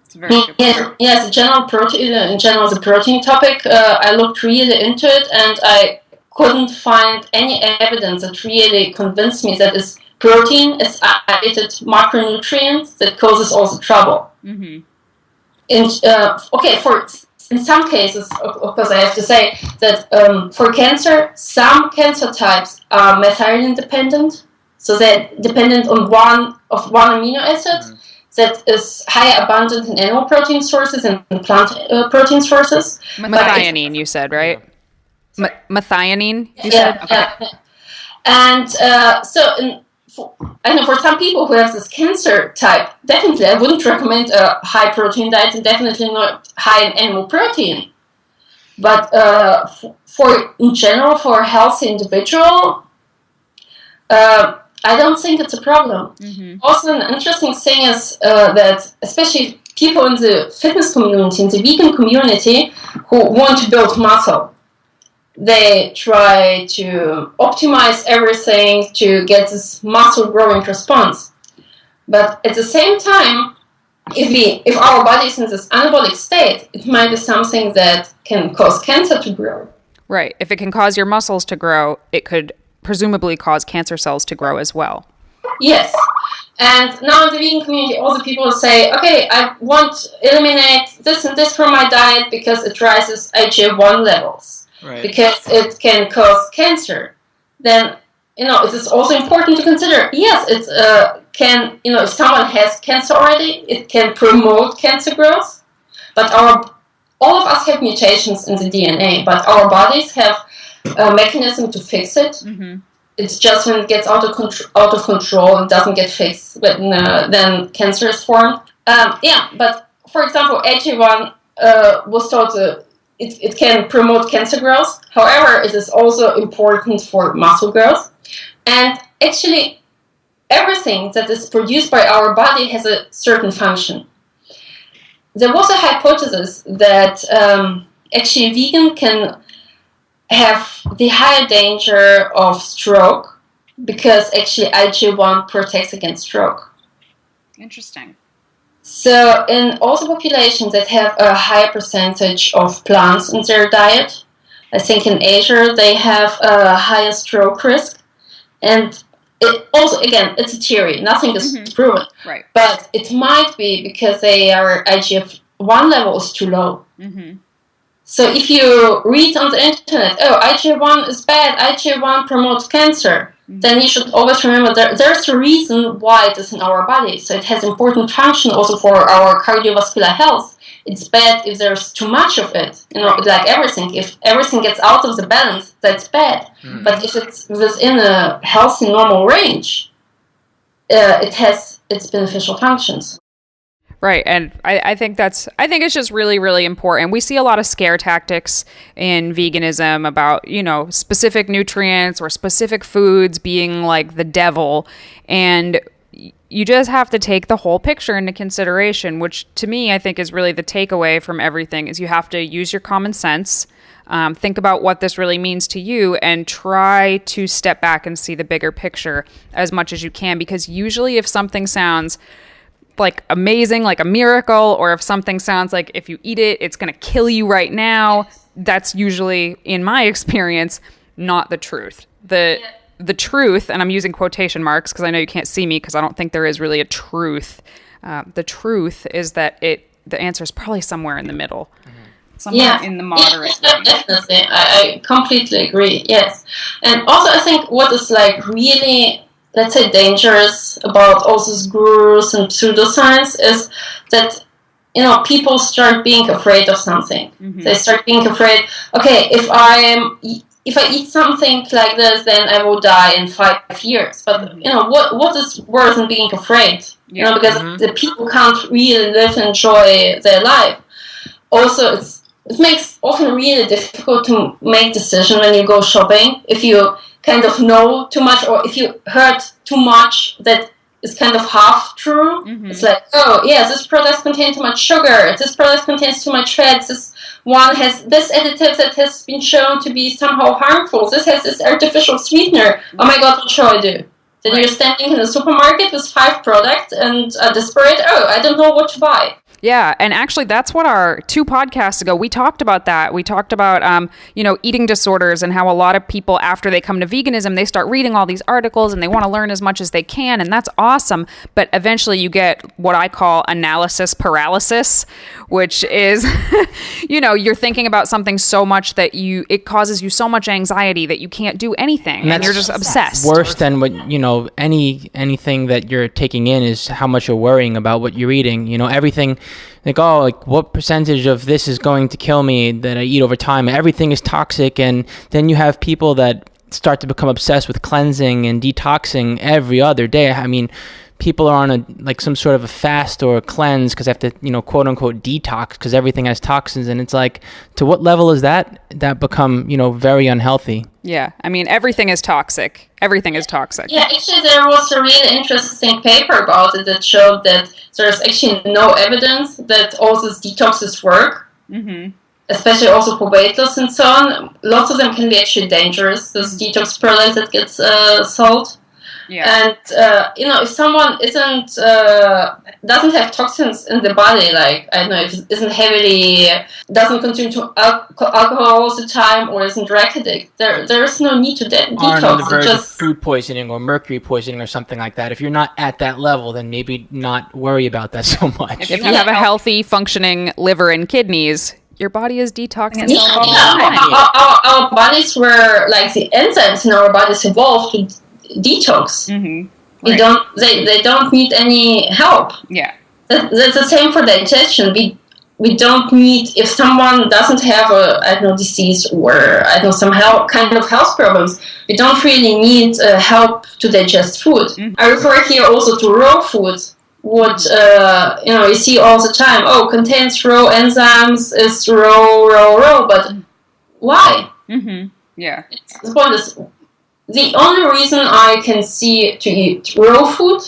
It's very good. Yes, in general, the protein topic, I looked really into it, and I couldn't find any evidence that really convinced me that it's protein is isolated macronutrient that causes all the trouble. Mm-hmm. In some cases, of course, I have to say that for cancer, some cancer types are methionine dependent, so they're dependent on one amino acid that is high abundant in animal protein sources and plant protein sources. Methionine, you said, right? Methionine, you said? Okay. Yeah. And for some people who have this cancer type, definitely I wouldn't recommend a high protein diet and definitely not high in animal protein. But in general, for a healthy individual, I don't think it's a problem. Mm-hmm. Also, an interesting thing is that especially people in the fitness community, in the vegan community, who want to build muscle, they try to optimize everything to get this muscle growing response. But at the same time, if our body is in this anabolic state, it might be something that can cause cancer to grow. Right. If it can cause your muscles to grow, it could presumably cause cancer cells to grow as well. Yes. And now in the vegan community, all the people say, okay, I want to eliminate this and this from my diet because it raises IGF-1 levels. Right. Because it can cause cancer. Then, it is also important to consider, yes, it if someone has cancer already, it can promote cancer growth. But all of us have mutations in the DNA, but our bodies have a mechanism to fix it. Mm-hmm. It's just when it gets out of control, it doesn't get fixed, but then cancer is formed. But for example, AG1 was thought it can promote cancer growth. However, it is also important for muscle growth. And actually, everything that is produced by our body has a certain function. There was a hypothesis that actually vegan can have the higher danger of stroke because actually IgA1 protects against stroke. Interesting. So in all the populations that have a higher percentage of plants in their diet, I think in Asia they have a higher stroke risk. And it also, again, it's a theory. Nothing is proven. Right. But it might be because their IGF-1 level is too low. So if you read on the internet, oh, IGF-1 is bad, IGF-1 promotes cancer, then you should always remember there's a reason why it is in our body. So it has important function also for our cardiovascular health. It's bad if there's too much of it. Like everything. If everything gets out of the balance, that's bad. But if it's within a healthy, normal range, it has its beneficial functions. Right, and I think it's just really, really important. We see a lot of scare tactics in veganism about, specific nutrients or specific foods being like the devil, and you just have to take the whole picture into consideration, which to me I think is really the takeaway from everything, is you have to use your common sense, think about what this really means to you, and try to step back and see the bigger picture as much as you can, because usually if something sounds like amazing, like a miracle, or if something sounds like if you eat it, it's going to kill you right now, that's usually, in my experience, not the truth. The truth, and I'm using quotation marks because I know you can't see me because I don't think there is really a truth. The truth is that the answer is probably somewhere in the middle. Somewhere in the moderate range. Definitely. I completely agree, yes. And also I think what is like really, let's say, dangerous about all these gurus and pseudoscience is that, people start being afraid of something. They start being afraid, okay, if I eat something like this, then I will die in 5 years. But, what is worse than being afraid? Because the people can't really live and enjoy their life. Also, it makes often really difficult to make decisions when you go shopping. If you kind of know too much, or if you heard too much that is kind of half true, it's like, oh yeah, this product contains too much sugar, this product contains too much fat, this one has this additive that has been shown to be somehow harmful, this has this artificial sweetener, oh my god, what shall I do? Then you're standing in a supermarket with 5 products and are desperate, oh, I don't know what to buy. Yeah, and actually that's what our 2 podcasts ago, we talked about that. We talked about, eating disorders and how a lot of people, after they come to veganism, they start reading all these articles and they want to learn as much as they can, and that's awesome. But eventually you get what I call analysis paralysis, which is, you're thinking about something so much that it causes you so much anxiety that you can't do anything, and you're just obsessed. Worse than what, anything that you're taking in is how much you're worrying about what you're eating. Everything, like what percentage of this is going to kill me that I eat over time? Everything is toxic. And then you have people that start to become obsessed with cleansing and detoxing every other day. I mean, people are on some sort of a fast or a cleanse because they have to, quote unquote, detox because everything has toxins. And it's like, to what level is that become, very unhealthy? Yeah. I mean, everything is toxic. Everything is toxic. Yeah, actually there was a really interesting paper about it that showed that there's actually no evidence that all these detoxes work. Especially also for weight loss and so on. Lots of them can be actually dangerous. Those detox purines that gets sold. Yeah. And if someone doesn't have toxins in the body, like I don't know, if isn't heavily, doesn't consume alcohol all the time, or isn't drug addict, there is no need to detox. On the verge of food poisoning or mercury poisoning or something like that. If you're not at that level, then maybe not worry about that so much. If you have a healthy, functioning liver and kidneys, your body is detoxing itself all the time. Our bodies were like the enzymes in our bodies evolved to detox. Right. They don't need any help. Yeah, that's the same for digestion. We don't need, if someone doesn't have a disease or some kind of health problems, we don't really need help to digest food. I refer here also to raw food. What you see all the time. Oh, contains raw enzymes, is raw, but why? Yeah, the point is, the only reason I can see to eat raw food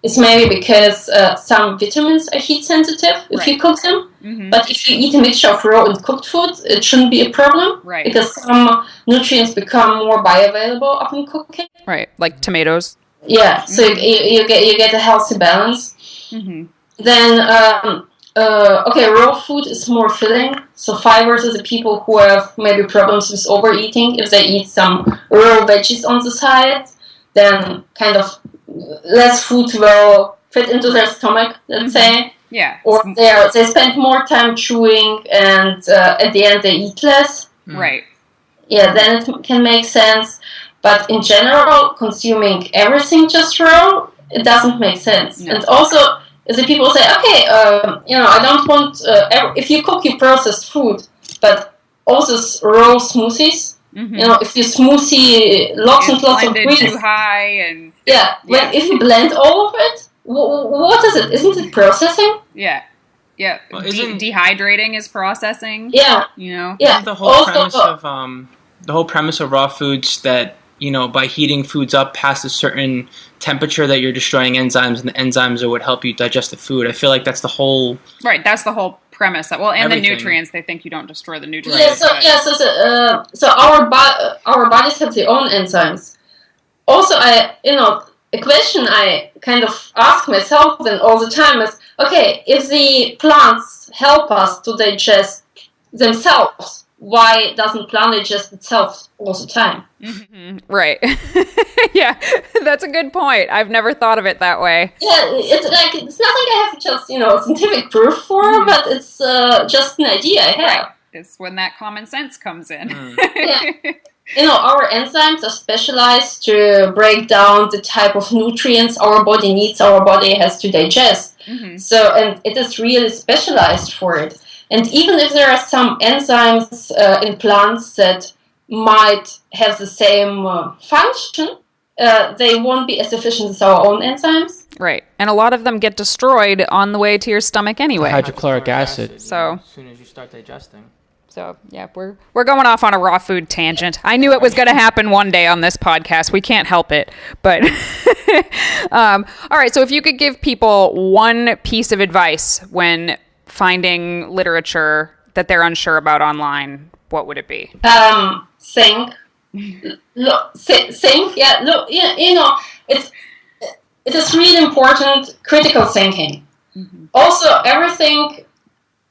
is maybe because some vitamins are heat sensitive if you cook them. But if you eat a mixture of raw and cooked food, it shouldn't be a problem. Right. Because some nutrients become more bioavailable upon cooking. Right, like tomatoes. Yeah, so you get a healthy balance. then raw food is more filling. So fibers are the people who have maybe problems with overeating. If they eat some raw veggies on the side, then kind of less food will fit into their stomach, let's say. Yeah. Or they spend more time chewing, and at the end they eat less. Right. Yeah, then it can make sense. But in general, consuming everything just raw, it doesn't make sense. No. And also, the people say, okay, I don't want, if you cook, you processed food, but also raw smoothies. If you smoothie lots and lots of greens. Too high and... if you blend all of it, what is it? Isn't it processing? Yeah. Yeah. Well, dehydrating is processing. Yeah. Isn't the whole premise of raw foods that, by heating foods up past a certain temperature that you're destroying enzymes, and the enzymes are what help you digest the food. I feel like that's the whole... Right, that's the whole premise. Well, and everything. The nutrients, they think you don't destroy the nutrients. So our bodies have their own enzymes. Also, a question I kind of ask myself then all the time is, okay, if the plants help us to digest themselves, why doesn't plant digest itself all the time? Right. Yeah, that's a good point. I've never thought of it that way. Yeah, it's nothing I have just, scientific proof for, but it's just an idea I have. Right. It's when that common sense comes in. Yeah. Our enzymes are specialized to break down the type of nutrients our body needs, our body has to digest. So, and it is really specialized for it. And even if there are some enzymes in plants that might have the same function, they won't be as efficient as our own enzymes. Right. And a lot of them get destroyed on the way to your stomach anyway. Hydrochloric acid. So as soon as you start digesting. So, yeah, we're going off on a raw food tangent. I knew it was going to happen one day on this podcast. We can't help it. But, all right, so if you could give people one piece of advice when finding literature that they're unsure about online, what would it be? Think. Think. Yeah, look, it is really important, critical thinking. Also, everything,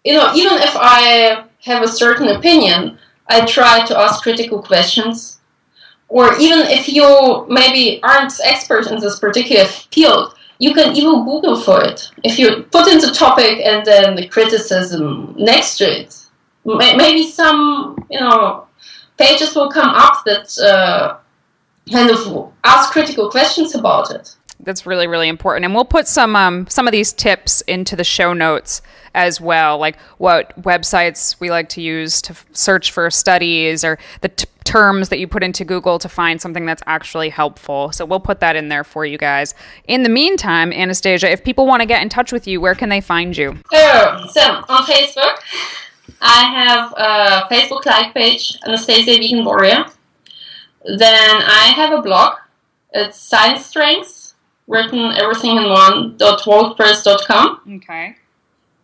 even if I have a certain opinion, I try to ask critical questions. Or even if you maybe aren't expert in this particular field, you can even Google for it. If you put in the topic and then the criticism next to it, maybe some, pages will come up that kind of ask critical questions about it. That's really, really important. And we'll put some of these tips into the show notes as well, like what websites we like to use to search for studies, or the terms that you put into Google to find something that's actually helpful. So we'll put that in there for you guys. In the meantime, Anastasia, if people want to get in touch with you, where can they find you? So on Facebook, I have a Facebook like page, Anastasia Vegan Warrior. Then I have a blog. It's Science Strengths, written everything in one, .wordpress.com. Okay.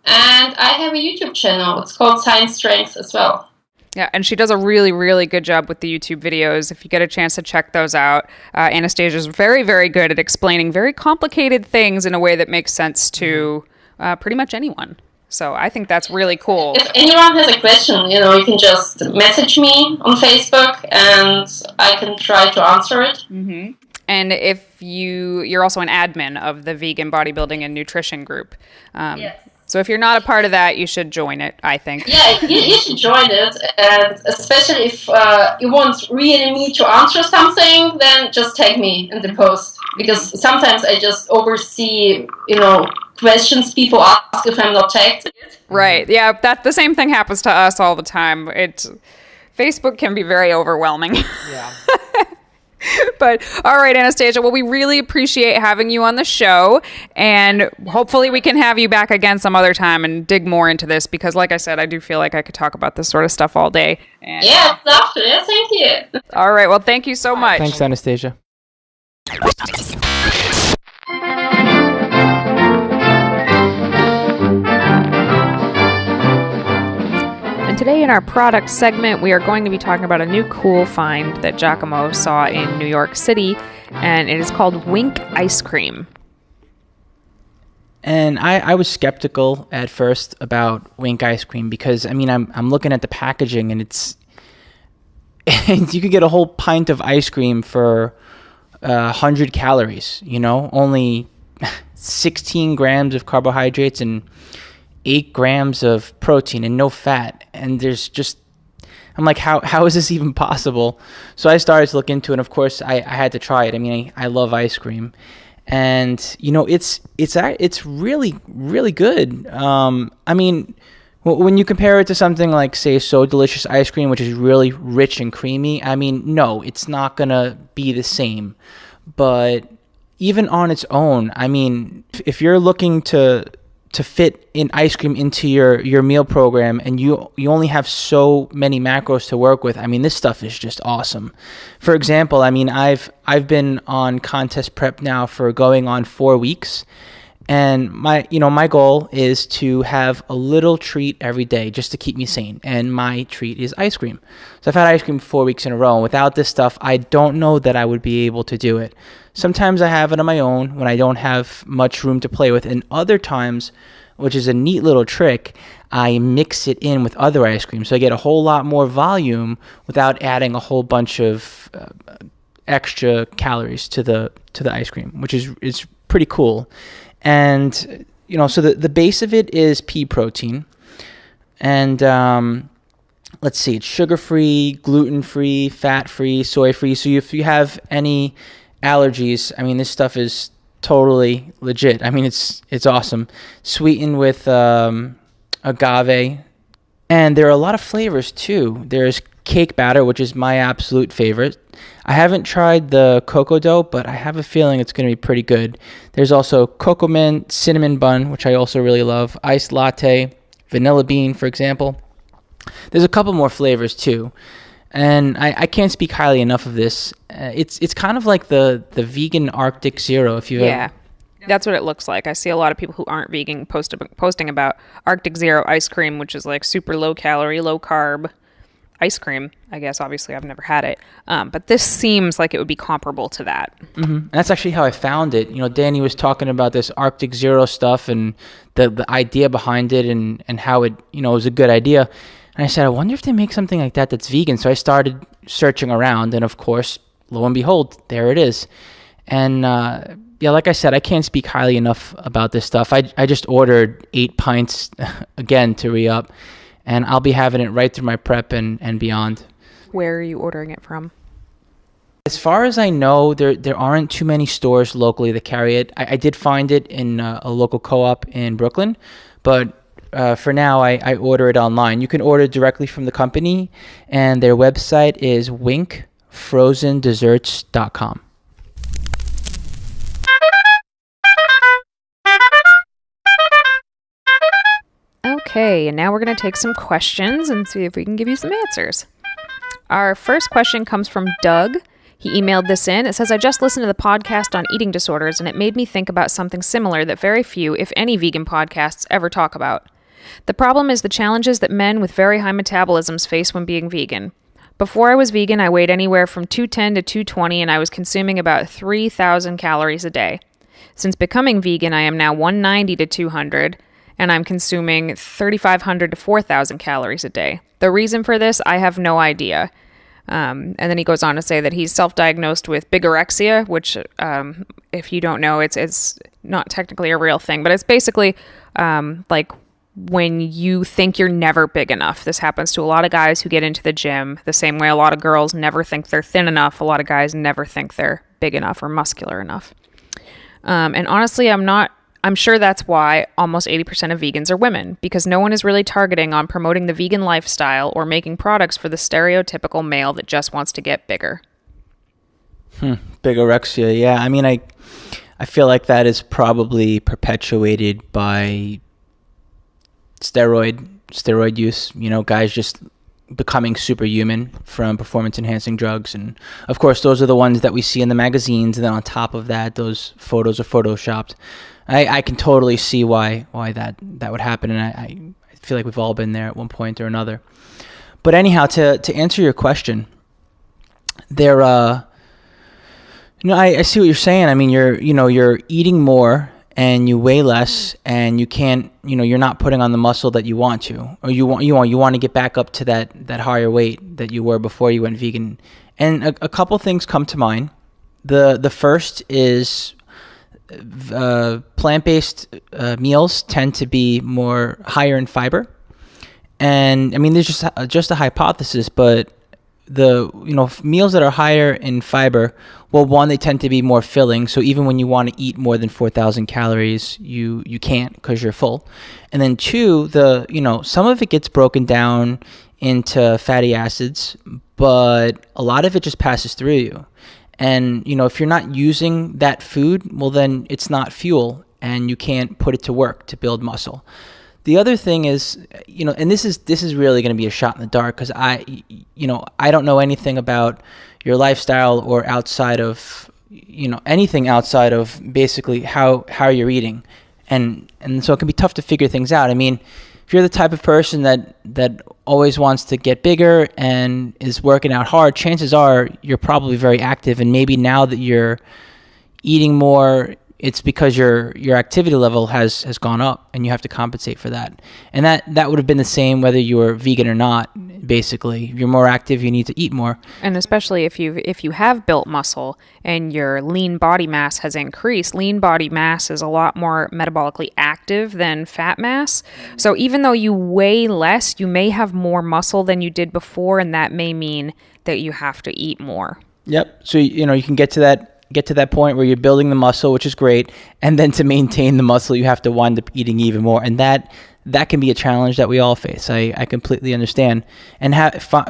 And I have a YouTube channel. It's called Science Strengths as well. Yeah, and she does a really, really good job with the YouTube videos. If you get a chance to check those out, Anastasia is very, very good at explaining very complicated things in a way that makes sense to pretty much anyone. So I think that's really cool. If anyone has a question, you can just message me on Facebook and I can try to answer it. And if you're also an admin of the Vegan Bodybuilding and Nutrition group. Yes. So if you're not a part of that, you should join it, I think. Yeah, you should join it. And especially if you want really me to answer something, then just tag me in the post. Because sometimes I just oversee, questions people ask if I'm not tagged. Right. Yeah, the same thing happens to us all the time. Facebook can be very overwhelming. Yeah. But all right, Anastasia, well, we really appreciate having you on the show, and hopefully we can have you back again some other time and dig more into this, because like I said, I do feel like I could talk about this sort of stuff all day. And yeah, love to. Yeah, thank you. All right, well, thank you so much. Thanks, Anastasia. And today in our product segment, we are going to be talking about a new cool find that Giacomo saw in New York City, and it is called Wink Ice Cream. And I was skeptical at first about Wink ice cream because, I mean, I'm looking at the packaging and it's you could get a whole pint of ice cream for 100 calories, you know, only 16 grams of carbohydrates and 8 grams of protein and no fat. And I'm like, how is this even possible? So I started to look into it. And of course, I had to try it. I mean, I love ice cream. And, you know, it's really, really good. I mean, when you compare it to something like, say, So Delicious ice cream, which is really rich and creamy, I mean, no, it's not going to be the same. But even on its own, I mean, if you're looking to fit in ice cream into your meal program and you only have so many macros to work with, I mean, this stuff is just awesome. For example, I mean, I've been on contest prep now for going on 4 weeks, and my goal is to have a little treat every day just to keep me sane, and my treat is ice cream. So I've had ice cream 4 weeks in a row, and without this stuff, I don't know that I would be able to do it. Sometimes I have it on my own when I don't have much room to play with, and other times, which is a neat little trick, I mix it in with other ice cream, so I get a whole lot more volume without adding a whole bunch of extra calories to the ice cream, which is pretty cool. And you know, so the base of it is pea protein, and let's see, it's sugar-free, gluten-free, fat-free, soy-free. So if you have any allergies, I mean, this stuff is totally legit. I mean, it's awesome. Sweetened with agave, and there are a lot of flavors too. There's cake batter, which is my absolute favorite. I haven't tried the cocoa dough, but I have a feeling it's going to be pretty good. There's also cocoa mint, cinnamon bun, which I also really love, iced latte, vanilla bean, for example. There's a couple more flavors too. And I can't speak highly enough of this. It's kind of like the vegan Arctic Zero. If you that's what it looks like. I see a lot of people who aren't vegan posting about Arctic Zero ice cream, which is like super low calorie, low carb ice cream. I guess obviously I've never had it, but this seems like it would be comparable to that. Mm-hmm. And that's actually how I found it. You know, Danny was talking about this Arctic Zero stuff and the idea behind it and how it, you know, was a good idea. And I said, I wonder if they make something like that that's vegan. So I started searching around, and of course, lo and behold, there it is. And yeah, like I said, I can't speak highly enough about this stuff. I just ordered 8 pints again to re-up, and I'll be having it right through my prep and beyond. Where are you ordering it from? As far as I know, there aren't too many stores locally that carry it. I did find it in a local co-op in Brooklyn, but for now, I order it online. You can order directly from the company, and their website is winkfrozendesserts.com. Okay, and now we're going to take some questions and see if we can give you some answers. Our first question comes from Doug. He emailed this in. It says, I just listened to the podcast on eating disorders, and it made me think about something similar that very few, if any, vegan podcasts ever talk about. The problem is the challenges that men with very high metabolisms face when being vegan. Before I was vegan, I weighed anywhere from 210 to 220, and I was consuming about 3,000 calories a day. Since becoming vegan, I am now 190 to 200, and I'm consuming 3,500 to 4,000 calories a day. The reason for this, I have no idea. And then he goes on to say that he's self-diagnosed with bigorexia, which, if you don't know, it's not technically a real thing, but it's basically like when you think you're never big enough. This happens to a lot of guys who get into the gym the same way a lot of girls never think they're thin enough. A lot of guys never think they're big enough or muscular enough. And honestly, I'm sure that's why almost 80% of vegans are women, because no one is really targeting on promoting the vegan lifestyle or making products for the stereotypical male that just wants to get bigger. Bigorexia, yeah. I mean, I feel like that is probably perpetuated by steroid use, you know, guys just becoming superhuman from performance enhancing drugs. And of course, those are the ones that we see in the magazines. And then on top of that, those photos are photoshopped. I can totally see why that would happen. And I feel like we've all been there at one point or another. But anyhow, to answer your question, I see what you're saying. I mean, you're eating more and you weigh less, and you can't, you're not putting on the muscle that you want to, or you want to get back up to that higher weight that you were before you went vegan. And a couple things come to mind. The first is plant-based meals tend to be more higher in fiber. And I mean, there's just a hypothesis, but the meals that are higher in fiber, well, one, they tend to be more filling. So even when you want to eat more than 4,000 calories, you can't because you're full. And then two, some of it gets broken down into fatty acids, but a lot of it just passes through you. And if you're not using that food, well, then it's not fuel, and you can't put it to work to build muscle. The other thing is, and this is really going to be a shot in the dark, because I don't know anything about your lifestyle or outside of, anything outside of basically how you're eating. And so it can be tough to figure things out. I mean, if you're the type of person that always wants to get bigger and is working out hard, chances are you're probably very active. And maybe now that you're eating more, it's because your activity level has gone up, and you have to compensate for that. And that would have been the same whether you were vegan or not. Basically, if you're more active, you need to eat more. And especially if you have built muscle and your lean body mass has increased, lean body mass is a lot more metabolically active than fat mass. So even though you weigh less, you may have more muscle than you did before, and that may mean that you have to eat more. Yep. So you can get to that point where you're building the muscle, which is great, and then to maintain the muscle, you have to wind up eating even more, and that can be a challenge that we all face. I completely understand, and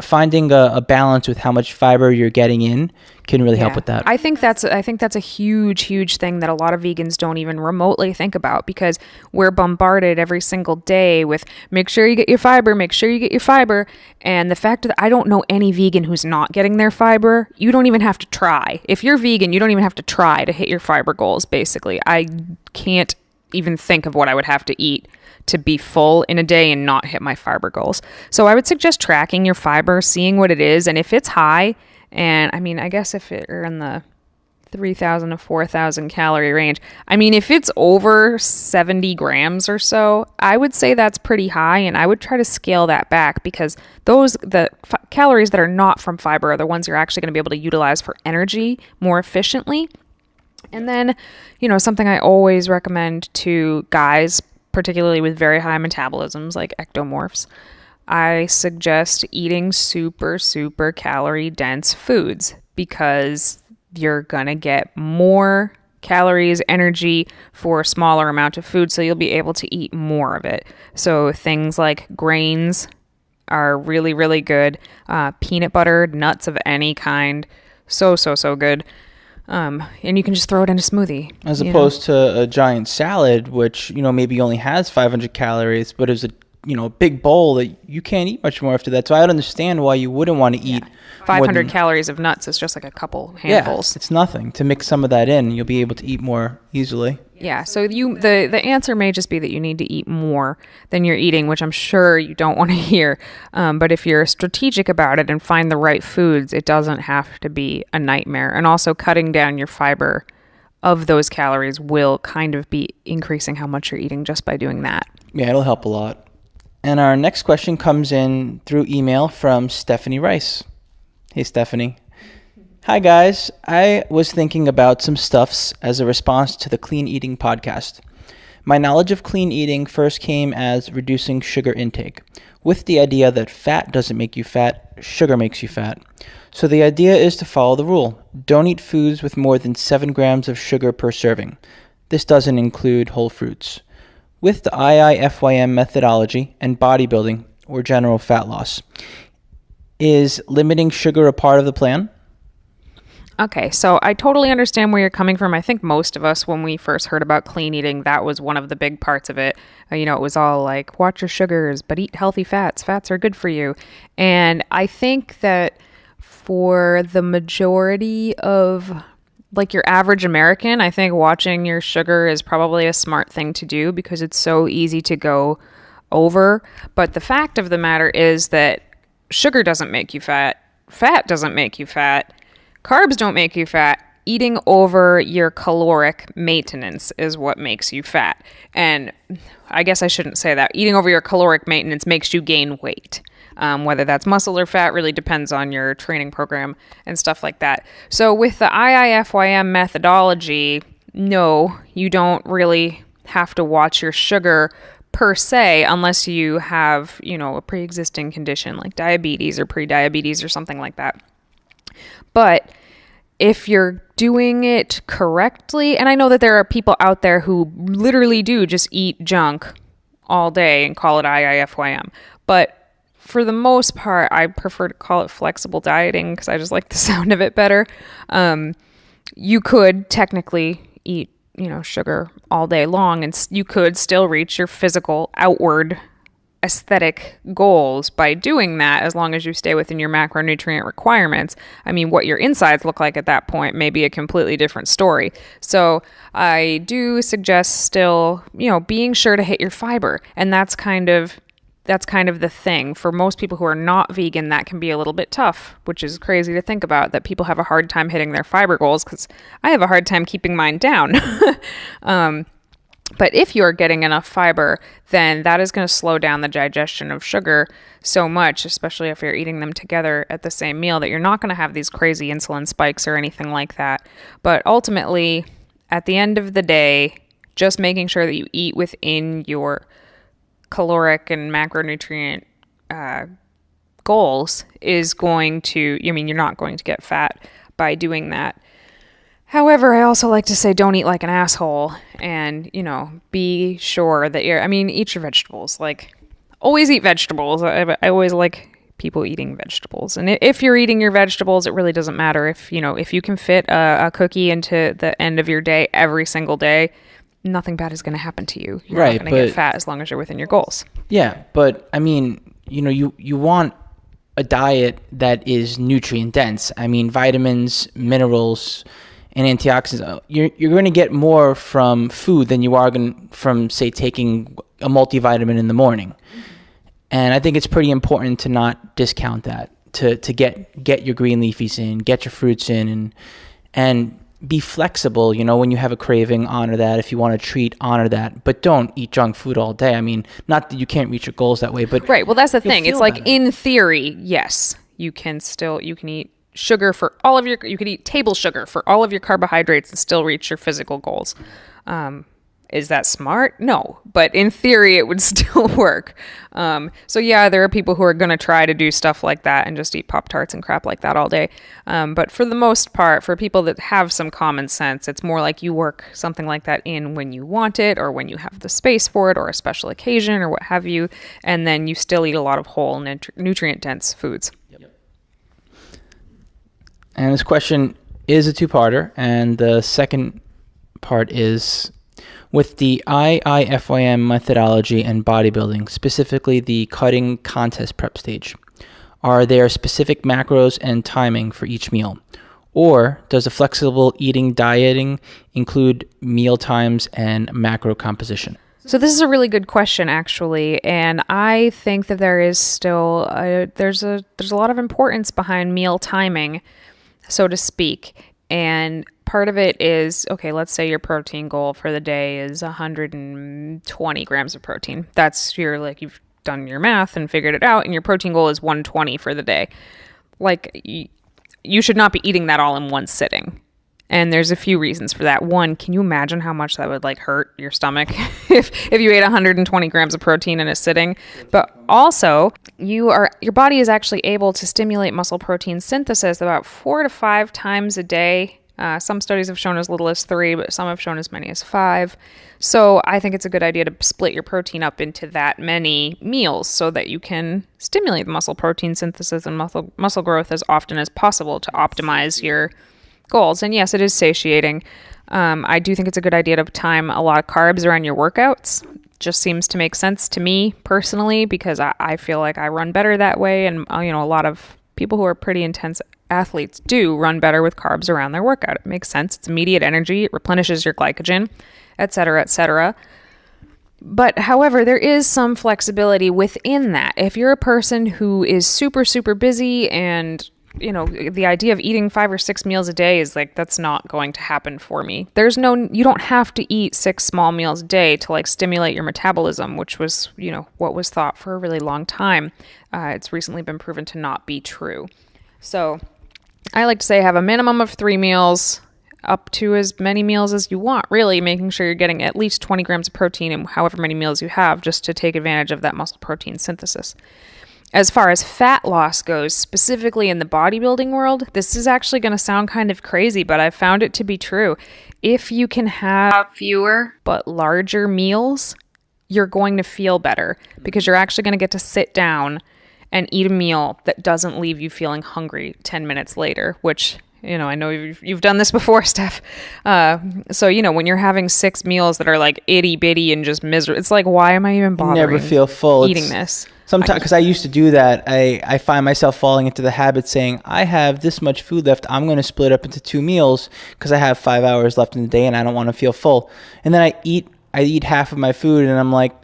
finding a balance with how much fiber you're getting in can really help with that. I think that's a huge thing that a lot of vegans don't even remotely think about, because we're bombarded every single day with make sure you get your fiber, and the fact that I don't know any vegan who's not getting their fiber. You don't even have to try. If you're vegan, you don't even have to try to hit your fiber goals, basically. I can't even think of what I would have to eat to be full in a day and not hit my fiber goals. So I would suggest tracking your fiber, seeing what it is, and if it's high, and I mean, I guess if you're in the 3,000 to 4,000 calorie range, I mean, if it's over 70 grams or so, I would say that's pretty high, and I would try to scale that back, because the calories that are not from fiber are the ones you're actually going to be able to utilize for energy more efficiently. And then, something I always recommend to guys, particularly with very high metabolisms like ectomorphs, I suggest eating super, super calorie dense foods, because you're going to get more calories, energy for a smaller amount of food, so you'll be able to eat more of it. So things like grains are really, really good. Peanut butter, nuts of any kind, so good. And you can just throw it in a smoothie. As opposed to a giant salad, which, maybe only has 500 calories, but is a big bowl that you can't eat much more after that. So I don't understand why you wouldn't want to eat 500 calories of nuts is just like a couple handfuls. Yeah, it's nothing. To mix some of that in, you'll be able to eat more easily. Yeah, so the answer may just be that you need to eat more than you're eating, which I'm sure you don't want to hear. But if you're strategic about it and find the right foods, it doesn't have to be a nightmare. And also cutting down your fiber of those calories will kind of be increasing how much you're eating just by doing that. Yeah, it'll help a lot. And our next question comes in through email from Stephanie Rice. Hey, Stephanie. Hi, guys. I was thinking about some stuffs as a response to the Clean Eating podcast. My knowledge of clean eating first came as reducing sugar intake, with the idea that fat doesn't make you fat, sugar makes you fat. So the idea is to follow the rule. Don't eat foods with more than 7 grams of sugar per serving. This doesn't include whole fruits. With the IIFYM methodology and bodybuilding, or general fat loss, is limiting sugar a part of the plan? Okay, so I totally understand where you're coming from. I think most of us, when we first heard about clean eating, that was one of the big parts of it. It was all like, watch your sugars, but eat healthy fats. Fats are good for you. And I think that for the majority of like your average American, I think watching your sugar is probably a smart thing to do, because it's so easy to go over. But the fact of the matter is that sugar doesn't make you fat. Fat doesn't make you fat. Carbs don't make you fat. eating over your caloric maintenance is what makes you fat. And I guess I shouldn't say that. Eating over your caloric maintenance makes you gain weight. Whether that's muscle or fat really depends on your training program and stuff like that. So with the IIFYM methodology, no, you don't really have to watch your sugar per se, unless you have, a pre-existing condition like diabetes or pre-diabetes or something like that. But if you're doing it correctly, and I know that there are people out there who literally do just eat junk all day and call it IIFYM, but for the most part, I prefer to call it flexible dieting because I just like the sound of it better. You could technically eat sugar all day long, and you could still reach your physical outward aesthetic goals by doing that, as long as you stay within your macronutrient requirements. I mean, what your insides look like at that point may be a completely different story. So I do suggest still, being sure to hit your fiber, and that's kind of the thing. For most people who are not vegan, that can be a little bit tough, which is crazy to think about, that people have a hard time hitting their fiber goals, because I have a hard time keeping mine down. But if you're getting enough fiber, then that is going to slow down the digestion of sugar so much, especially if you're eating them together at the same meal, that you're not going to have these crazy insulin spikes or anything like that. But ultimately, at the end of the day, just making sure that you eat within your caloric and macronutrient goals is going to, you're not going to get fat by doing that. However, I also like to say, don't eat like an asshole, and, be sure that eat your vegetables. Like, always eat vegetables. I always like people eating vegetables. And if you're eating your vegetables, it really doesn't matter if you can fit a cookie into the end of your day every single day. Nothing bad is going to happen to you. You're not going to get fat as long as you're within your goals. Yeah, but you want a diet that is nutrient dense. Vitamins, minerals, and antioxidants. You're going to get more from food than you are from, say, taking a multivitamin in the morning. And I think it's pretty important to not discount that, to get your green leafies in, get your fruits in, and be flexible. When you have a craving, honor that. If you want to treat, honor that. But don't eat junk food all day. Not that you can't reach your goals that way, but right. Well, that's the thing. It's like, better. In theory, yes, you can eat sugar for all of you could eat table sugar for all of your carbohydrates and still reach your physical goals. Is that smart? No, but in theory it would still work. So yeah, there are people who are going to try to do stuff like that and just eat Pop-Tarts and crap like that all day. But for the most part, for people that have some common sense, it's more like you work something like that in when you want it, or when you have the space for it, or a special occasion, or what have you, and then you still eat a lot of whole nutrient-dense foods. And this question is a two-parter, and the second part is, with the IIFYM methodology and bodybuilding, specifically the cutting contest prep stage, are there specific macros and timing for each meal? Or does a flexible eating dieting include meal times and macro composition? So this is a really good question, actually, and I think that there is still there's a lot of importance behind meal timing, so to speak. And part of it is, okay, let's say your protein goal for the day is 120 grams of protein. That's you've done your math and figured it out, and your protein goal is 120 for the day. You should not be eating that all in one sitting. And there's a few reasons for that. One, can you imagine how much that would hurt your stomach if you ate 120 grams of protein in a sitting? But also, your body is actually able to stimulate muscle protein synthesis about 4 to 5 times a day. Some studies have shown as little as 3, but some have shown as many as 5. So I think it's a good idea to split your protein up into that many meals so that you can stimulate the muscle protein synthesis and muscle growth as often as possible to optimize your goals. And yes, it is satiating. I do think it's a good idea to time a lot of carbs around your workouts. Just seems to make sense to me personally, because I feel like I run better that way. And, a lot of people who are pretty intense athletes do run better with carbs around their workout. It makes sense. It's immediate energy. It replenishes your glycogen, et cetera, et cetera. But however, there is some flexibility within that. If you're a person who is super, super busy and the idea of eating 5 or 6 meals a day is like, that's not going to happen for me. You don't have to eat 6 small meals a day to like stimulate your metabolism, which was, what was thought for a really long time. It's recently been proven to not be true. So I like to say have a minimum of 3 meals, up to as many meals as you want, really making sure you're getting at least 20 grams of protein in however many meals you have, just to take advantage of that muscle protein synthesis. As far as fat loss goes, specifically in the bodybuilding world, this is actually going to sound kind of crazy, but I've found it to be true. If you can have fewer but larger meals, you're going to feel better because you're actually going to get to sit down and eat a meal that doesn't leave you feeling hungry 10 minutes later, which, I know you've done this before, Steph. So, when you're having 6 meals that are like itty bitty and just miserable, it's like, why am I even bothering never feel full eating this? Sometimes, because I used to do that, I find myself falling into the habit saying, I have this much food left, I'm going to split up into 2 meals because I have 5 hours left in the day and I don't want to feel full. And then I eat half of my food and I'm like,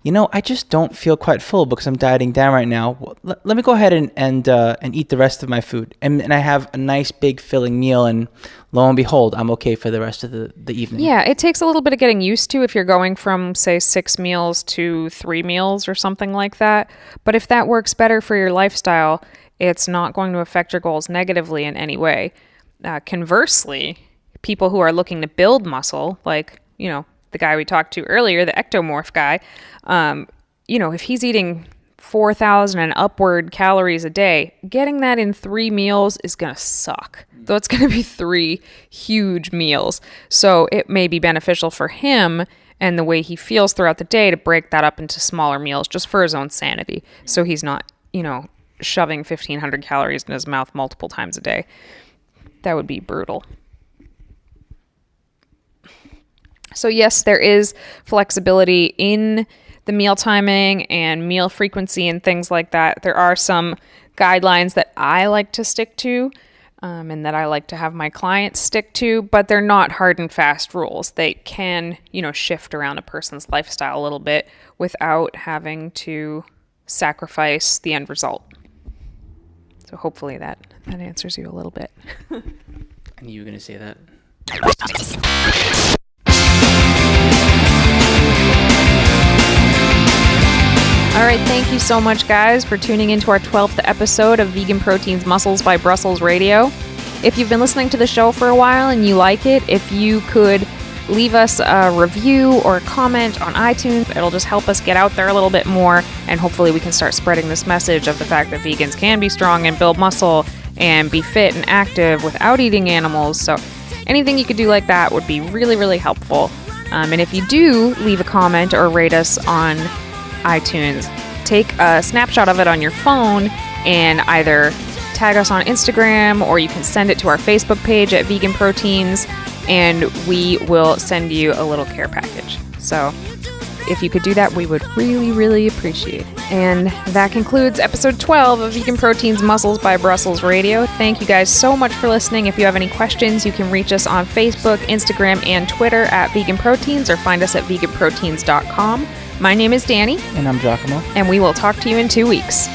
I just don't feel quite full because I'm dieting down right now. Let me go ahead and eat the rest of my food. And I have a nice big filling meal, and lo and behold, I'm okay for the rest of the evening. Yeah, it takes a little bit of getting used to if you're going from, say, 6 meals to 3 meals or something like that. But if that works better for your lifestyle, it's not going to affect your goals negatively in any way. Conversely, people who are looking to build muscle, like, the guy we talked to earlier, the ectomorph guy, if he's eating 4,000 and upward calories a day, getting that in 3 meals is going to suck. Though it's going to be 3 huge meals. So it may be beneficial for him and the way he feels throughout the day to break that up into smaller meals just for his own sanity. So he's not, shoving 1,500 calories in his mouth multiple times a day. That would be brutal. So yes, there is flexibility in the meal timing and meal frequency and things like that. There are some guidelines that I like to stick to and that I like to have my clients stick to, but they're not hard and fast rules. They can, shift around a person's lifestyle a little bit without having to sacrifice the end result. So hopefully that answers you a little bit. I knew you were going to say that. All right, thank you so much, guys, for tuning into our 12th episode of Vegan Proteins Muscles by Brussels Radio. If you've been listening to the show for a while and you like it, if you could leave us a review or a comment on iTunes, it'll just help us get out there a little bit more, and hopefully we can start spreading this message of the fact that vegans can be strong and build muscle and be fit and active without eating animals. So anything you could do like that would be really, really helpful. And if you do leave a comment or rate us on iTunes, take a snapshot of it on your phone and either tag us on Instagram, or you can send it to our Facebook page at Vegan Proteins, and we will send you a little care package. So if you could do that, we would really, really appreciate it. And that concludes episode 12 of Vegan Proteins Muscles by Brussels Radio. Thank you guys so much for listening. If you have any questions, you can reach us on Facebook, Instagram, and Twitter at Vegan Proteins, or find us at veganproteins.com. My name is Danny. And I'm Giacomo. And we will talk to you in 2 weeks.